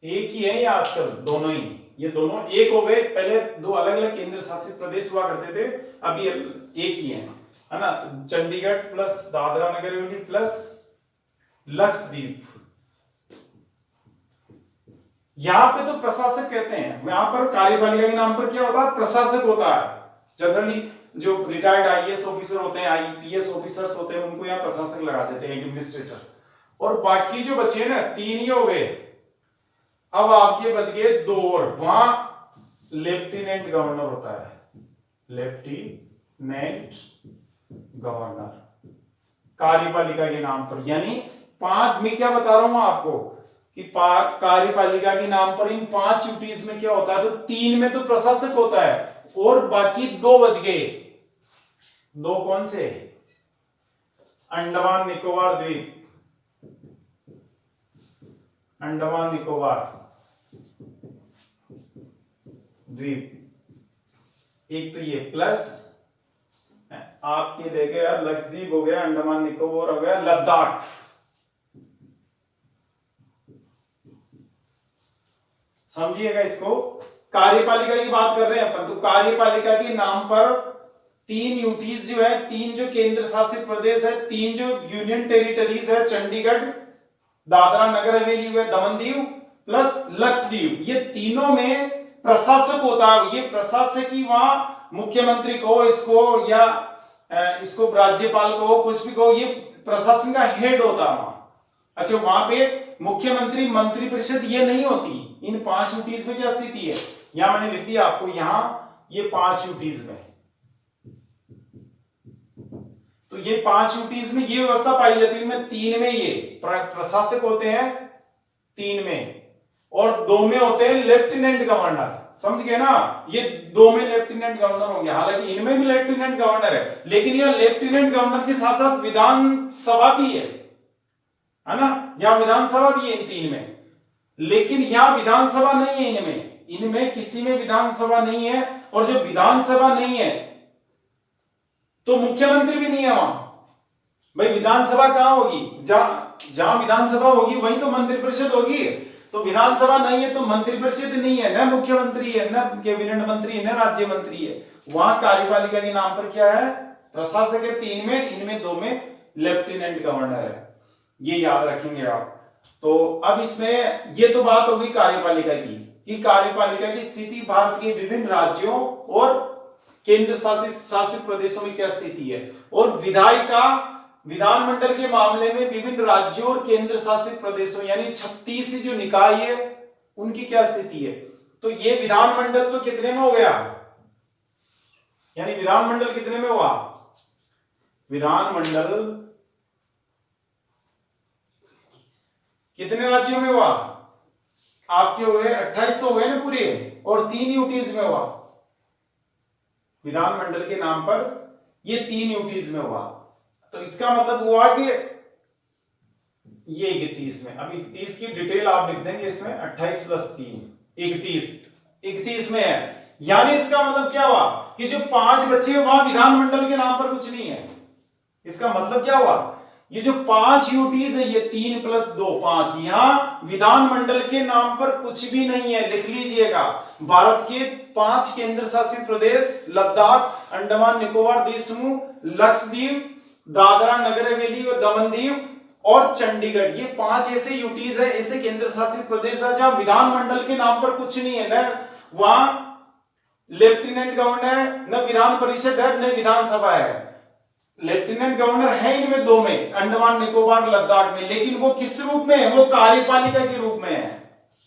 एक ही है या आजकल दोनों ही? ये दोनों एक हो गए। पहले दो अलग अलग केंद्र शासित प्रदेश हुआ करते थे, अभी एक ही है ना? तो चंडीगढ़ प्लस दादरा नगर हवेली प्लस लक्षद्वीप। यहां पे तो प्रशासक कहते हैं, यहां पर कार्यपालिका के नाम पर क्या होता है? प्रशासक होता है। जनरली जो रिटायर्ड आईएएस ऑफिसर होते हैं, आईपीएस ऑफिसर्स होते हैं, उनको यहाँ प्रशासक लगा देते हैं, एडमिनिस्ट्रेटर। और बाकी जो बचे हैं ना, तीन ही हो गए। अब आपके बच गए दो और, वहां लेफ्टिनेंट गवर्नर होता है, लेफ्टिनेंट गवर्नर कार्यपालिका के नाम पर। यानी पांच, मैं क्या बता रहा हूं आपको कि कार्यपालिका के नाम पर इन 5 यूटीज में क्या होता है? तो 3 में तो प्रशासक होता है और बाकी 2 बच गए। 2 कौन से? अंडमान निकोबार द्वीप, अंडमान निकोबार द्वीप। एक तो ये प्लस आपके ले गया लक्षद्वीप हो गया, अंडमान निकोबार हो गया, लद्दाख। समझिएगा इसको। कार्यपालिका की बात कर रहे हैं अपन, तो कार्यपालिका के नाम पर 3 यूटीज जो है, 3 जो केंद्र शासित प्रदेश है, 3 जो यूनियन टेरिटरीज है, चंडीगढ़, दादरा नगर हवेली व दमन दीव प्लस लक्षद्वीप, ये तीनों में प्रशासक होता है। ये प्रशासक ही वहां मुख्यमंत्री को, इसको या इसको राज्यपाल को, कुछ भी कहो, ये प्रशासन का हेड होता है वहां। अच्छा, वहां पे मुख्यमंत्री, मंत्रिपरिषद ये नहीं होती। इन 5 यूटीज में क्या स्थिति है? यहां मैंने लिख दिया आपको, यहां ये 5 यूटीज में, तो ये 5 यूटीज में ये व्यवस्था पाई जाती है। इनमें 3 में ये प्रशासक होते हैं, 3 में, और 2 में होते हैं लेफ्टिनेंट गवर्नर। समझ गए ना? ये 2 में लेफ्टिनेंट गवर्नर होंगे। हालांकि इनमें भी लेफ्टिनेंट गवर्नर है, लेकिन यह लेफ्टिनेंट गवर्नर के साथ साथ विधानसभा भी है ना? यहां विधानसभा भी है इन 3 में, लेकिन यहां विधानसभा नहीं है इनमें। इनमें किसी में विधानसभा नहीं है, और जब विधानसभा नहीं है तो मुख्यमंत्री भी नहीं है वहां। भाई विधानसभा कहां होगी? जहां विधानसभा होगी वहीं तो मंत्रिपरिषद होगी। तो विधानसभा नहीं है तो मंत्रिपरिषद नहीं है, न मुख्यमंत्री है, न कैबिनेट मंत्री है, न राज्य मंत्री है। वहां कार्यपालिका के नाम पर क्या है? प्रशासक है 3 में, इनमें 2 में लेफ्टिनेंट गवर्नर है। ये याद रखेंगे आप। तो अब इसमें ये तो बात होगी कार्यपालिका की, कि कार्यपालिका की स्थिति भारत के विभिन्न राज्यों और केंद्र शासित प्रदेशों में क्या स्थिति है। और विधायिका, विधानमंडल के मामले में विभिन्न राज्यों और केंद्र शासित प्रदेशों यानी 36 जो निकाय है उनकी क्या स्थिति है। तो ये विधानमंडल तो कितने में हो गया? यानी विधानमंडल कितने में हुआ? विधानमंडल कितने राज्यों में हुआ? आपके हो गए 28 हो गए ना पूरे, और 3 यूटीज में हुआ। विधानमंडल के नाम पर ये 3 यूटीज में हुआ। तो इसका मतलब हुआ कि ये 31 में, अब 31 की डिटेल आप लिख देंगे इसमें, 28 प्लस 3 31 में है। यानी इसका मतलब क्या हुआ कि जो 5 बचे वहां विधानमंडल के नाम पर कुछ नहीं है। इसका मतलब क्या हुआ? ये जो 5 यूटीज है, ये 3 प्लस 2 5, यहां विधानमंडल के नाम पर कुछ भी नहीं है। लिख लीजिएगा, भारत के 5 केंद्र शासित प्रदेश, लद्दाख, अंडमान निकोबार द्वीप समूह, लक्षद्वीप, दादरा नगर हवेली और दमन दीव और चंडीगढ़, ये 5 ऐसे यूटीज है, ऐसे केंद्र शासित प्रदेश है जहां विधानमंडल के नाम पर कुछ नहीं है। न वहां लेफ्टिनेंट गवर्नर है, न विधान परिषद है, न विधानसभा है। लेफ्टिनेंट गवर्नर है इनमें 2 में, अंडमान निकोबार लद्दाख में, लेकिन वो किस रूप में है? वो कार्यपालिका के रूप में है।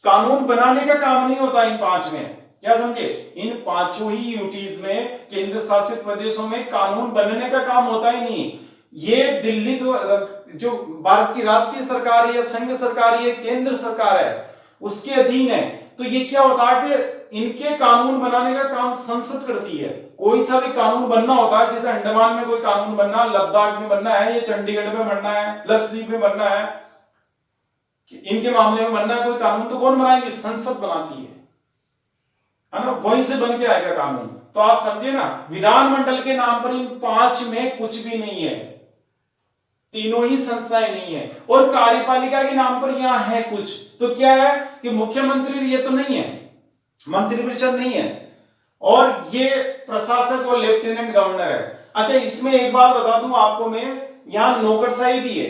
कानून बनाने का काम नहीं होता इन 5 में। क्या समझे? इन पांचों ही यूटीज में, केंद्र शासित प्रदेशों में कानून बनने का काम होता ही नहीं। ये दिल्ली जो भारत की राष्ट्रीय सरकार है या संघ सरकार है, केंद्र सरकार है, उसके अधीन है। तो ये क्या होता है कि इनके कानून बनाने का काम संसद करती है। कोई सा भी कानून बनना होता है, जैसे अंडमान में कोई कानून बनना, लद्दाख में बनना है, या चंडीगढ़ में बनना है, लक्षद्वीप में बनना है, इनके मामले में बनना है कोई कानून, तो कौन बनाएगी? संसद बनाती है ना, वहीं से बन के आएगा कानून। तो आप समझे ना, विधानमंडल के नाम पर इन पांच में कुछ भी नहीं है, तीनों ही संस्थाएं नहीं है। और कार्यपालिका के नाम पर यहां है कुछ, तो क्या है कि मुख्यमंत्री ये तो नहीं है, मंत्रिपरिषद नहीं है, और ये प्रशासक और लेफ्टिनेंट गवर्नर है। अच्छा, इसमें एक बात बता दूं आपको मैं, यहां नौकरशाही भी है,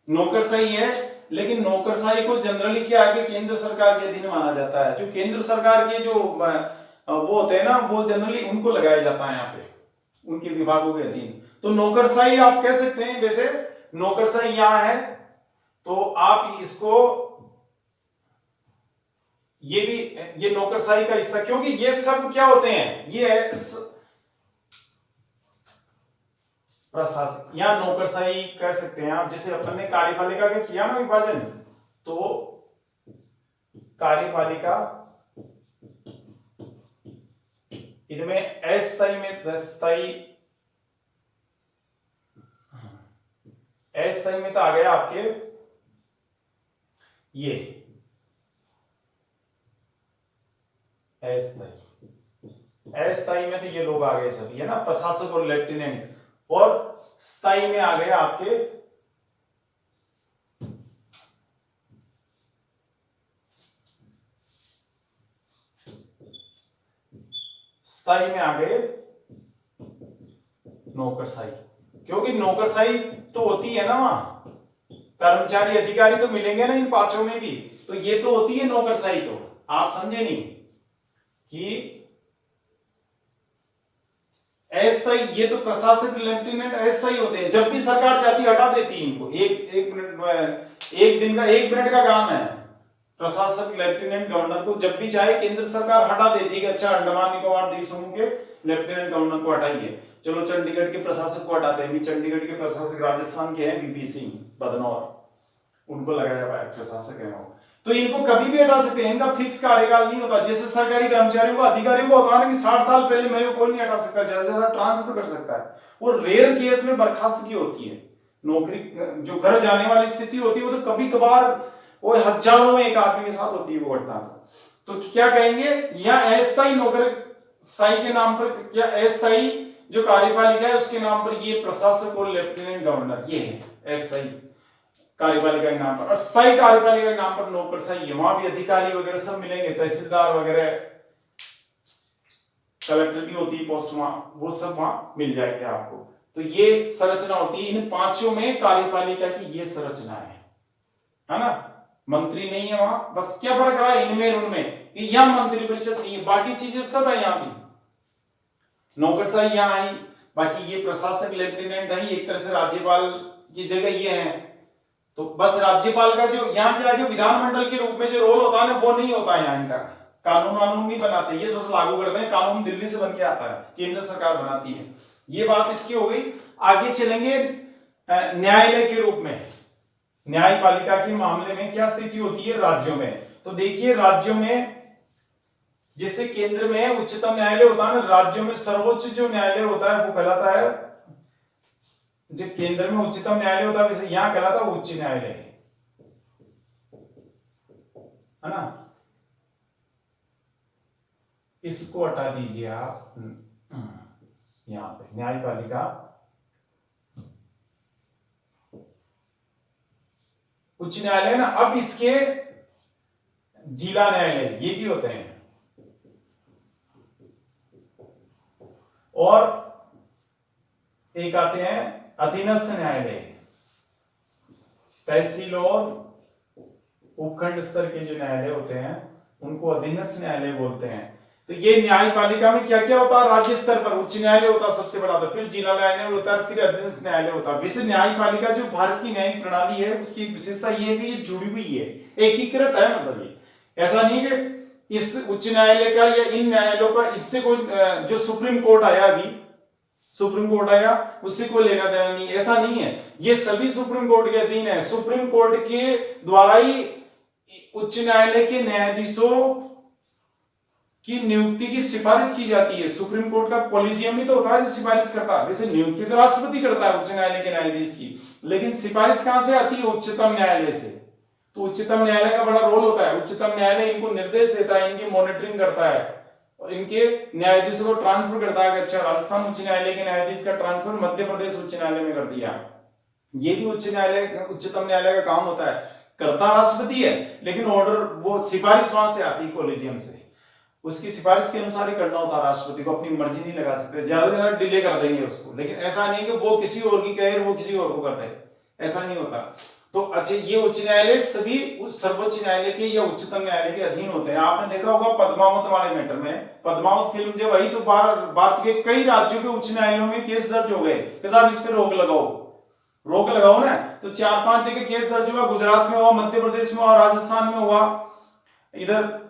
नौकरशाही है, लेकिन नौकरशाही को जनरली क्या है कि केंद्र सरकार के अधीन माना जाता है। जो केंद्र सरकार के जो वो होते हैं ना, वो जनरली उनको लगाया जाता है यहाँ पे, उनके विभागों के अधीन। तो नौकरशाही आप कह सकते हैं। वैसे नौकरशाही यहां है, तो आप इसको, ये भी, ये नौकरशाही का हिस्सा, क्योंकि ये सब क्या होते हैं, ये प्रशासन, या नौकरशाही कर सकते हैं आप। जैसे अपन ने कार्यपालिका का किया ना विभाजन, तो कार्यपालिका इनमें अस्थायी में, अस्थायी में तो आ गया आपके ये अस्थायी में तो ये लोग आ गए सभी, है ना, प्रशासक और लेफ्टिनेंट। और स्थायी में आ गए आपके स्थायी में आ गए नौकरशाही, क्योंकि नौकरशाही तो होती है ना वहां, कर्मचारी अधिकारी तो मिलेंगे ना इन पांचों में भी, तो ये तो होती है नौकरशाही। तो आप समझे नहीं कि ऐसा ही, ये तो प्रशासक लेफ्टिनेंट ऐसा ही होते हैं। जब भी सरकार चाहती हटा देती है इनको, एक मिनट, एक मिनट का काम है। प्रशासक लेफ्टिनेंट गवर्नर को जब भी चाहे केंद्र सरकार हटा देती है। अच्छा, अंडमान निकोबार द्वीप समूह के लेफ्टिनेंट गवर्नर को हटाइए, चलो चंडीगढ़ के प्रशासक को हटाते हैं। चंडीगढ़ के प्रशासक राजस्थान के हैं वीपी सिंह बदनौर, उनको लगाया हुआ है, प्रशासक है वो। तो इनको कभी भी हटा सकते हैं, इनका फिक्स कार्यकाल नहीं होता। जैसे सरकारी कर्मचारियों को, अधिकारियों को होता है ना कि 60 साल पहले मेरे को कोई नहीं हटा सकता, ज्यादा से ज्यादा ट्रांसफर कर सकता है। वो रेयर केस में बर्खास्तगी होती है। नौकरी जो घर जाने वाली स्थिति होती है, वो तो कभी कभार, वो हजारों में एक आदमी के साथ होती है वो घटना। तो क्या कहेंगे, या अस्थायी नौकरशाही के नाम पर, क्या अस्थायी जो कार्यपालिका है उसके नाम पर ये प्रशासक और लेफ्टिनेंट गवर्नर, ये है अस्थायी कार्यपालिका के नाम पर। अस्थायी कार्यपालिका के नाम पर नौकरशाही है, वहां भी अधिकारी वगैरह सब मिलेंगे, तहसीलदार वगैरह, कलेक्टर की होती है पोस्ट वहां, वो सब वहां मिल जाएंगे आपको। तो ये संरचना होती है। इन पांचों में कार्यपालिका की ये संरचना है ना। मंत्री नहीं है वहां, बस क्या फर्क रहा है इनमें उनमें, कि यहां मंत्रिपरिषद नहीं है, बाकी चीजें सब है यहाँ भी। नौकरशाही यहाँ आई, बाकी ये प्रशासक लेफ्टिनेंट है, एक तरह से राज्यपाल की जगह ये है। तो बस राज्यपाल का जो यहाँ क्या, जो विधानमंडल के रूप में जो रोल होता है ना, वो नहीं होता है यहाँ इनका। कानून वानून नहीं बनाते, ये बस लागू करते हैं। कानून दिल्ली से बन के आता है, केंद्र सरकार बनाती है। ये बात इसकी हो गई। आगे चलेंगे न्यायालय के रूप में। न्यायपालिका के मामले में क्या स्थिति होती है राज्यों में? तो देखिए, राज्यों में जैसे केंद्र में उच्चतम न्यायालय होता है ना, राज्यों में सर्वोच्च जो न्यायालय होता है वो कहलाता है, जो केंद्र में उच्चतम न्यायालय होता है वैसे यहां कहलाता है उच्च न्यायालय, है ना। इसको हटा दीजिए आप, यहां पे न्यायपालिका उच्च न्यायालय ना। अब इसके जिला न्यायालय ये भी होते हैं, और एक आते हैं अधीनस्थ न्यायालय। तहसील और उपखंड स्तर के जो न्यायालय होते हैं उनको अधीनस्थ न्यायालय बोलते हैं। तो ये न्यायपालिका में क्या क्या होता है? राज्य स्तर पर उच्च न्यायालय होता है सबसे बड़ा, फिर जिला न्यायालय होता है, फिर अधीनस्थ न्यायालय होता है। वैसे न्यायपालिका जो भारत की न्यायिक प्रणाली है उसकी विशेषता ये है कि ये जुड़ी हुई है, एकीकृत है। मतलब ये ऐसा नहीं कि इस उच्च न्यायालय का या इन न्यायालयों का इससे कोई जो सुप्रीम कोर्ट आया अभी, सुप्रीम कोर्ट आया उससे कोई लेना देना नहीं, ऐसा नहीं है। ये सभी सुप्रीम कोर्ट के अधीन है। सुप्रीम कोर्ट के द्वारा ही उच्च न्यायालय के न्यायाधीशों की नियुक्ति की सिफारिश की जाती है। सुप्रीम कोर्ट का कॉलेजियम ही तो होता है जो सिफारिश करता है। वैसे नियुक्ति तो राष्ट्रपति करता है उच्च न्यायालय के न्यायाधीश की, लेकिन सिफारिश कहां से आती है? उच्चतम न्यायालय से। तो उच्चतम न्यायालय का बड़ा रोल होता है। उच्चतम न्यायालय इनको निर्देश देता है, इनकी मॉनिटरिंग करता है और इनके न्यायाधीशों को ट्रांसफर करता है। अच्छा, राजस्थान उच्च न्यायालय के न्यायाधीश का ट्रांसफर मध्य प्रदेश उच्च न्यायालय में कर दिया। ये भी उच्चतम न्यायालय का काम होता है। करता राष्ट्रपति है, लेकिन ऑर्डर वो सिफारिश वहां से आती है कॉलेजियम से। उसकी सिफारिश के अनुसार ही करना होता है। राष्ट्रपति को अपनी मर्जी नहीं लगा सकते, ज्यादा से ज्यादा डिले कर देंगे उसको, लेकिन ऐसा नहीं कि वो किसी और की कहे वो किसी और को कर दे, ऐसा नहीं होता। तो अच्छा, ये उच्च न्यायालय सभी उस सर्वोच्च न्यायालय के या उच्चतम न्यायालय के अधीन होते हैं। आपने देखा होगा पद्मावत वाले मैटर में, पद्मावत फिल्म जब आई तो भारत के कई राज्यों के उच्च न्यायालयों में केस दर्ज हो गए कि साहब इस पे रोक लगाओ ना। तो 4-5 जगह केस दर्ज हुआ। गुजरात में हुआ, मध्य प्रदेश में हुआ, राजस्थान में हुआ, इधर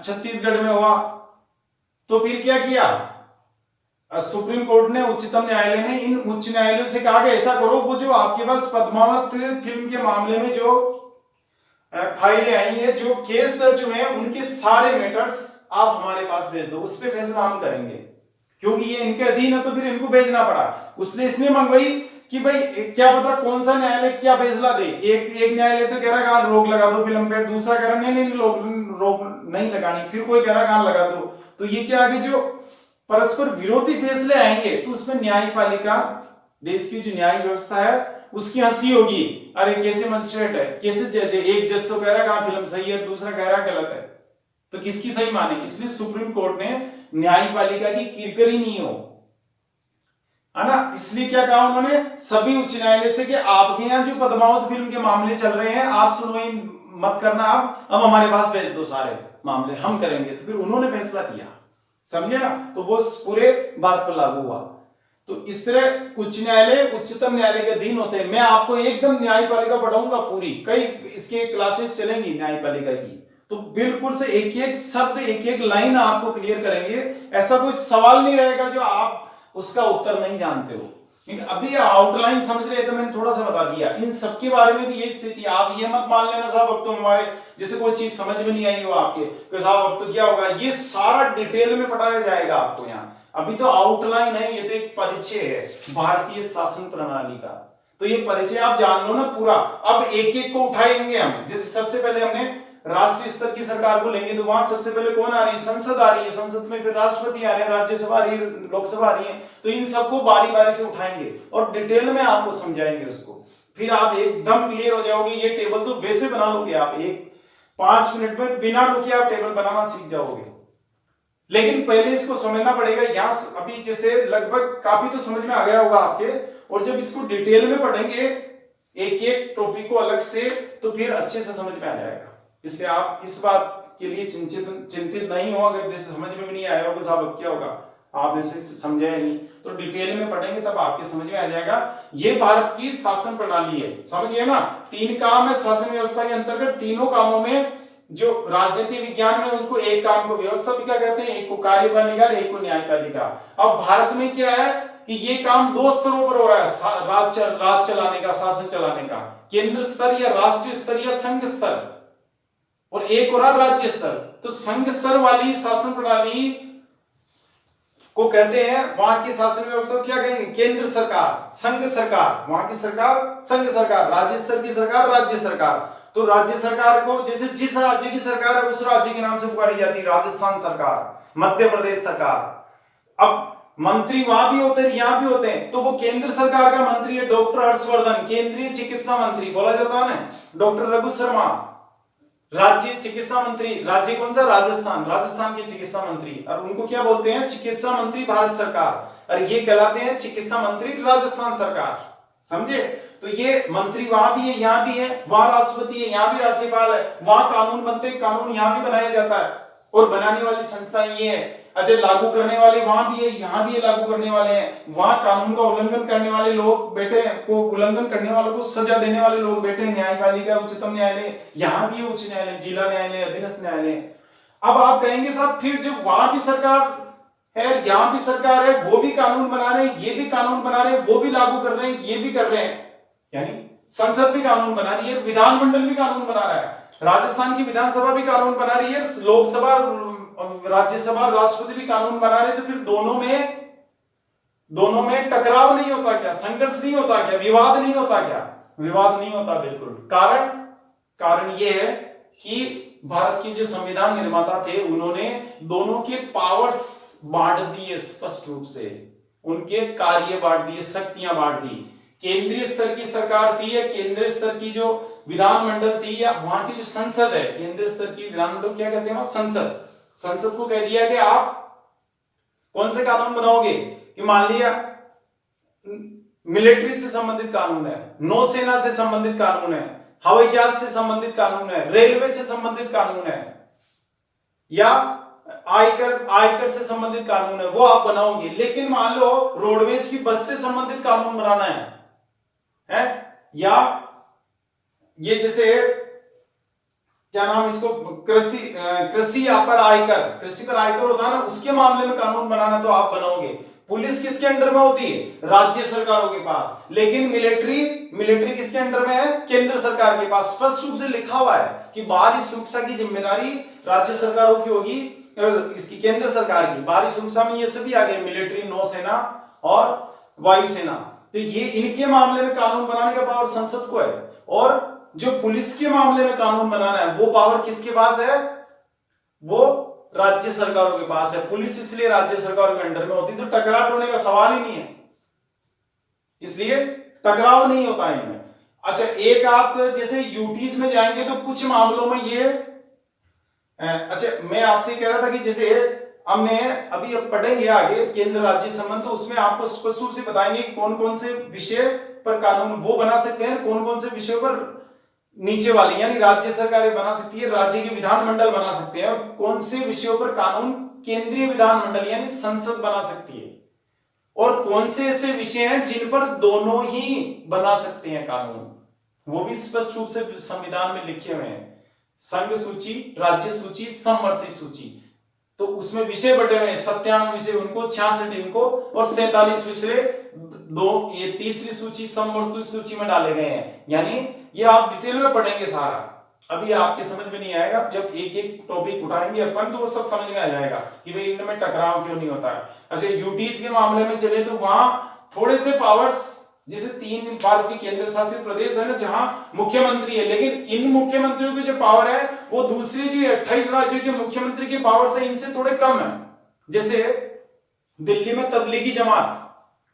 छत्तीसगढ़ में हुआ। तो फिर क्या किया सुप्रीम कोर्ट ने, उच्चतम न्यायालय ने इन उच्च न्यायालयों से कहा कि ऐसा करो, वो जो आपके पास पद्मावत फिल्म के मामले में जो फाइलें आई है, जो केस दर्ज हुए हैं, उनके सारे मैटर्स आप हमारे पास भेज दो, उस पर फैसला हम करेंगे। क्योंकि ये इनके अधीन है तो फिर इनको भेजना पड़ा। उसने इसने मंगवाई कि भाई क्या पता कौन सा न्यायालय क्या फैसला दे। एक न्यायालय तो कह रहा है रोक लगा दो फिल्म पे, दूसरा कह रहा नहीं रोक नहीं लगानी, फिर कोई कह रहा कहां लगा दो। तो ये क्या आगे जो परस्पर विरोधी फैसले आएंगे तो उसमें न्यायपालिका, देश की जो न्याय व्यवस्था है, उसकी हंसी होगी। अरे कैसे मजिस्ट्रेट है, कैसे जज है, एक जज तो कह रहा कहां फिल्म सही है, दूसरा कह रहा गलत है, तो किसकी सही माने। इसलिए सुप्रीम कोर्ट ने न्यायपालिका की किरकिरी नहीं हो, है ना। इसलिए क्या कहा उन्होंने सभी उच्च न्यायालय से कि आपके यहां जो पद्मावत फिल्म के मामले चल रहे हैं, आप सुनवाई मत करना, आप अब हमारे पास भेज दो सारे मामले, हम करेंगे। तो फिर उन्होंने फैसला किया, समझे ना। तो वो पूरे भारत पर लागू हुआ। तो इस तरह उच्च न्यायालय उच्चतम न्यायालय के अधीन होते हैं। मैं आपको एकदम न्यायपालिका पढ़ाऊंगा पूरी, कई इसके क्लासेस चलेंगी न्यायपालिका की, तो बिल्कुल से एक एक शब्द एक एक लाइन आपको क्लियर करेंगे। ऐसा कोई सवाल नहीं रहेगा जो आप उसका उत्तर नहीं जानते हो। अभी आउटलाइन समझ रहे हैं तो मैंने थोड़ा सा बता दिया। इन सबके बारे में भी यही स्थिति। आप ये मत मान लेना साहब अब तो हमारे जैसे कोई चीज समझ में नहीं आई हो आपके, कि साहब अब तो क्या होगा, ये सारा डिटेल में पढ़ाया जाएगा आपको यहाँ। अभी तो आउटलाइन है, ये तो एक परिचय है भारतीय शासन प्रणाली का। तो ये परिचय आप जान लो ना पूरा। अब एक एक को उठाएंगे हम। जैसे सबसे पहले हमने राष्ट्रीय स्तर की सरकार को लेंगे तो वहां सबसे पहले कौन आ रही है, संसद आ रही है। संसद में फिर राष्ट्रपति आ रहे हैं, राज्यसभा आ रही है, लोकसभा आ रही है। तो इन सबको बारी बारी से उठाएंगे और डिटेल में आपको समझाएंगे उसको। फिर आप एकदम क्लियर हो जाओगे। ये टेबल तो वैसे बना लोगे आप, 5 मिनट में बिना रुके आप टेबल बनाना सीख जाओगे। लेकिन पहले इसको समझना पड़ेगा। यहां अभी जैसे लगभग काफी तो समझ में आ गया होगा आपके, और जब इसको डिटेल में पढ़ेंगे एक एक टॉपिक को अलग से, तो फिर अच्छे से समझ में आ जाएगा। इसलिए आप इस बात के लिए चिंतित नहीं हो। अगर जैसे समझ में भी नहीं आया होगा साहब अब क्या होगा, आपने समझा ही नहीं, तो डिटेल में पढ़ेंगे तब आपके समझ में आ जाएगा। ये भारत की शासन प्रणाली है, समझिए ना। 3 काम है शासन व्यवस्था के अंतर्गत। तीनों कामों में जो राजनीति विज्ञान में उनको एक काम को व्यवस्थापिका कहते हैं, एक को कार्यपालिका, एक को न्यायपालिका। अब भारत में क्या है कि ये काम 2 स्तरों पर हो रहा है, राज चलाने का, शासन चलाने का। केंद्र स्तर या राष्ट्रीय स्तर या संघ स्तर, और एक हो रहा राज्य स्तर। तो संघ स्तर वाली शासन प्रणाली को कहते हैं, वहां की शासन व्यवस्था क्या कहेंगे, केंद्र सरकार, संघ सरकार, वहां की सरकार संघ सरकार, राज्य स्तर की सरकार राज्य सरकार। तो राज्य सरकार को जैसे जिस राज्य की सरकार है उस राज्य के नाम से पुकारी जाती है, राजस्थान सरकार, मध्य प्रदेश सरकार। अब मंत्री वहां भी होते हैं यहां भी होते हैं। तो वो केंद्र सरकार का मंत्री है डॉक्टर हर्षवर्धन, केंद्रीय चिकित्सा मंत्री बोला जाता है ना। डॉक्टर रघु शर्मा राज्य चिकित्सा मंत्री, राज्य कौन सा, राजस्थान के चिकित्सा मंत्री। और उनको क्या बोलते हैं, चिकित्सा मंत्री भारत सरकार। और ये कहलाते हैं चिकित्सा मंत्री राजस्थान सरकार, समझे। तो ये मंत्री वहां भी है यहां भी है, वहां राष्ट्रपति है यहां भी राज्यपाल है, वहां कानून बनते हैं, कानून यहां भी बनाया जाता है। और बनाने वाली संस्था ये है। अच्छा, लागू करने वाले वहां भी है यहां भी लागू करने वाले हैं। वहां कानून का उल्लंघन करने वाले लोग बैठे को, उल्लंघन करने वालों को सजा देने वाले लोग बैठे न्यायपालिका, उच्चतम न्यायालय। यहां भी है उच्च न्यायालय, जिला न्यायालय, अधीनस्थ न्यायालय। अब आप कहेंगे साहब फिर जब वहां भी सरकार है, यहां भी सरकार है, वो भी कानून बना रहे हैं, ये भी कानून बना रहे हैं, वो भी लागू कर रहे हैं, ये भी कर रहे हैं, यानी संसद भी कानून बना रही है, विधानमंडल भी कानून बना रहा है, राजस्थान की विधानसभा भी कानून बना रही है, लोकसभा, राज्यसभा, राष्ट्रपति भी कानून बना रहे हैं, तो फिर दोनों में टकराव नहीं होता क्या, संघर्ष नहीं होता क्या, विवाद नहीं होता क्या? विवाद नहीं होता, बिल्कुल। कारण यह है कि भारत की जो संविधान निर्माता थे उन्होंने दोनों के पावर्स बांट दिए, स्पष्ट रूप से उनके कार्य बांट दिए, शक्तियां बांट दी। केंद्रीय स्तर की सरकार थी या केंद्रीय स्तर की जो विधानमंडल थी या वहां की जो संसद है, केंद्रीय स्तर की विधानमंडल क्या कहते हैं, संसद को कह दिया कि आप कौन से कानून बनाओगे, कि मान लिया मिलिट्री से संबंधित कानून है, नौसेना से संबंधित कानून है, हवाई जहाज से संबंधित कानून है, रेलवे से संबंधित कानून है, या आयकर से संबंधित कानून है, वो आप बनाओगे। लेकिन मान लो रोडवेज की बस से संबंधित कानून बनाना है या ये जैसे क्या नाम इसको, कृषि पर आयकर होता है ना, उसके मामले में कानून बनाना तो आप बनाओगे। पुलिस किसके अंडर में होती है, राज्य सरकारों के पास, लेकिन मिलिट्री किसके अंडर में है, केंद्र सरकार के पास। स्पष्ट रूप से लिखा हुआ है कि बाहरी सुरक्षा की जिम्मेदारी राज्य सरकारों की होगी, इसकी केंद्र सरकार की। बाहरी सुरक्षा में ये सभी आ गए, मिलिट्री, नौसेना और वायुसेना, तो ये इनके मामले में कानून बनाने का पावर संसद को है। और जो पुलिस के मामले में कानून बनाना है वो पावर किसके पास है, वो राज्य सरकारों के पास है। पुलिस इसलिए राज्य सरकारों के अंडर में होती, तो टकराव होने का सवाल ही नहीं है, इसलिए टकराव नहीं होता इनमें। अच्छा, एक आप जैसे यूटीज में जाएंगे तो कुछ मामलों में ये अच्छा, मैं आपसे कह रहा था कि जैसे हमने अभी अब पढ़ेंगे आगे केंद्र राज्य संबंध, तो उसमें आपको स्पष्ट रूप से बताएंगे कौन कौन से विषय पर कानून वो बना सकते हैं, कौन कौन से विषयों पर नीचे वाली यानी राज्य सरकारें बना सकती है, राज्य के विधानमंडल बना सकते हैं, और कौन से विषयों पर कानून केंद्रीय विधानमंडल यानी संसद बना सकती है, और कौन से ऐसे विषय हैं जिन पर दोनों ही बना सकते हैं कानून, वो भी स्पष्ट रूप से संविधान में लिखे हुए हैं। संघ सूची, राज्य सूची, समवर्ती सूची, तो उसमें विषय बटे हुए हैं, 97 विषय उनको, 66 इनको, और 47 विषय ये तीसरी सूची समवर्ती सूची में डाले गए हैं। यानी ये आप डिटेल में पढ़ेंगे सारा, अभी आपके समझ में नहीं आएगा, जब एक एक टॉपिक उठाएंगे अपन तो वो सब समझ में आ जाएगा कि भाई इनमें टकराव क्यों नहीं होता है। अच्छा, यूटीज के मामले में चले तो वहां थोड़े से पावर्स, जैसे 3 भारत के केंद्र शासित प्रदेश है ना जहां मुख्यमंत्री है, लेकिन इन मुख्यमंत्रियों की जो पावर है वो दूसरी जो 28 राज्यों के मुख्यमंत्री की पावर से इनसे थोड़े कम है। जैसे दिल्ली में तबलीगी जमात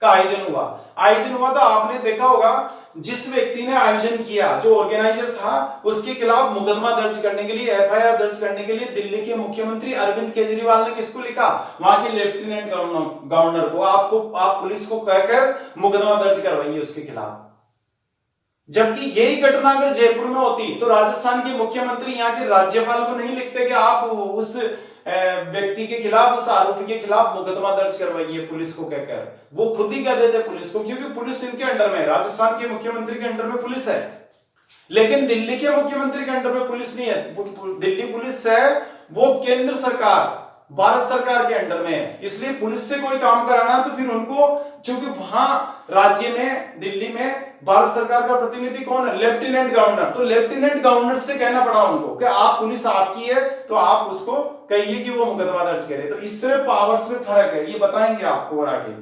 का आयोजन हुआ तो आपने देखा होगा जिस व्यक्ति ने आयोजन किया, जो ऑर्गेनाइजर था, उसके खिलाफ मुकदमा दर्ज करने के लिए, एफआईआर दर्ज करने के लिए दिल्ली के मुख्यमंत्री अरविंद केजरीवाल ने किसको लिखा, वहां के लेफ्टिनेंट गवर्नर को, आप पुलिस को कहकर मुकदमा दर्ज करवाइए उसके खिलाफ। जबकि यही घटना अगर जयपुर में होती तो राजस्थान के मुख्यमंत्री यहाँ के राज्यपाल को नहीं लिखते कि आप उस व्यक्ति के खिलाफ, उस आरोपी के खिलाफ मुकदमा दर्ज करवाइए पुलिस को कहकर, वो खुद ही कह देते पुलिस को, क्योंकि पुलिस इनके अंडर में है, राजस्थान के मुख्यमंत्री के अंडर में पुलिस है। लेकिन दिल्ली के मुख्यमंत्री के अंडर में पुलिस नहीं है, दिल्ली पुलिस है वो केंद्र सरकार, भारत सरकार के अंडर में है। इसलिए पुलिस से कोई काम कराना तो फिर उनको, चूंकि वहां राज्य में, दिल्ली में भारत सरकार का प्रतिनिधि कौन है, लेफ्टिनेंट गवर्नर, तो लेफ्टिनेंट गवर्नर से कहना पड़ा उनको कि आप, पुलिस आपकी है तो आप उसको कहिए कि वो मुकदमा दर्ज करे। तो इस तरह पावर्स में फर्क है, ये बताएंगे आपको और आगे।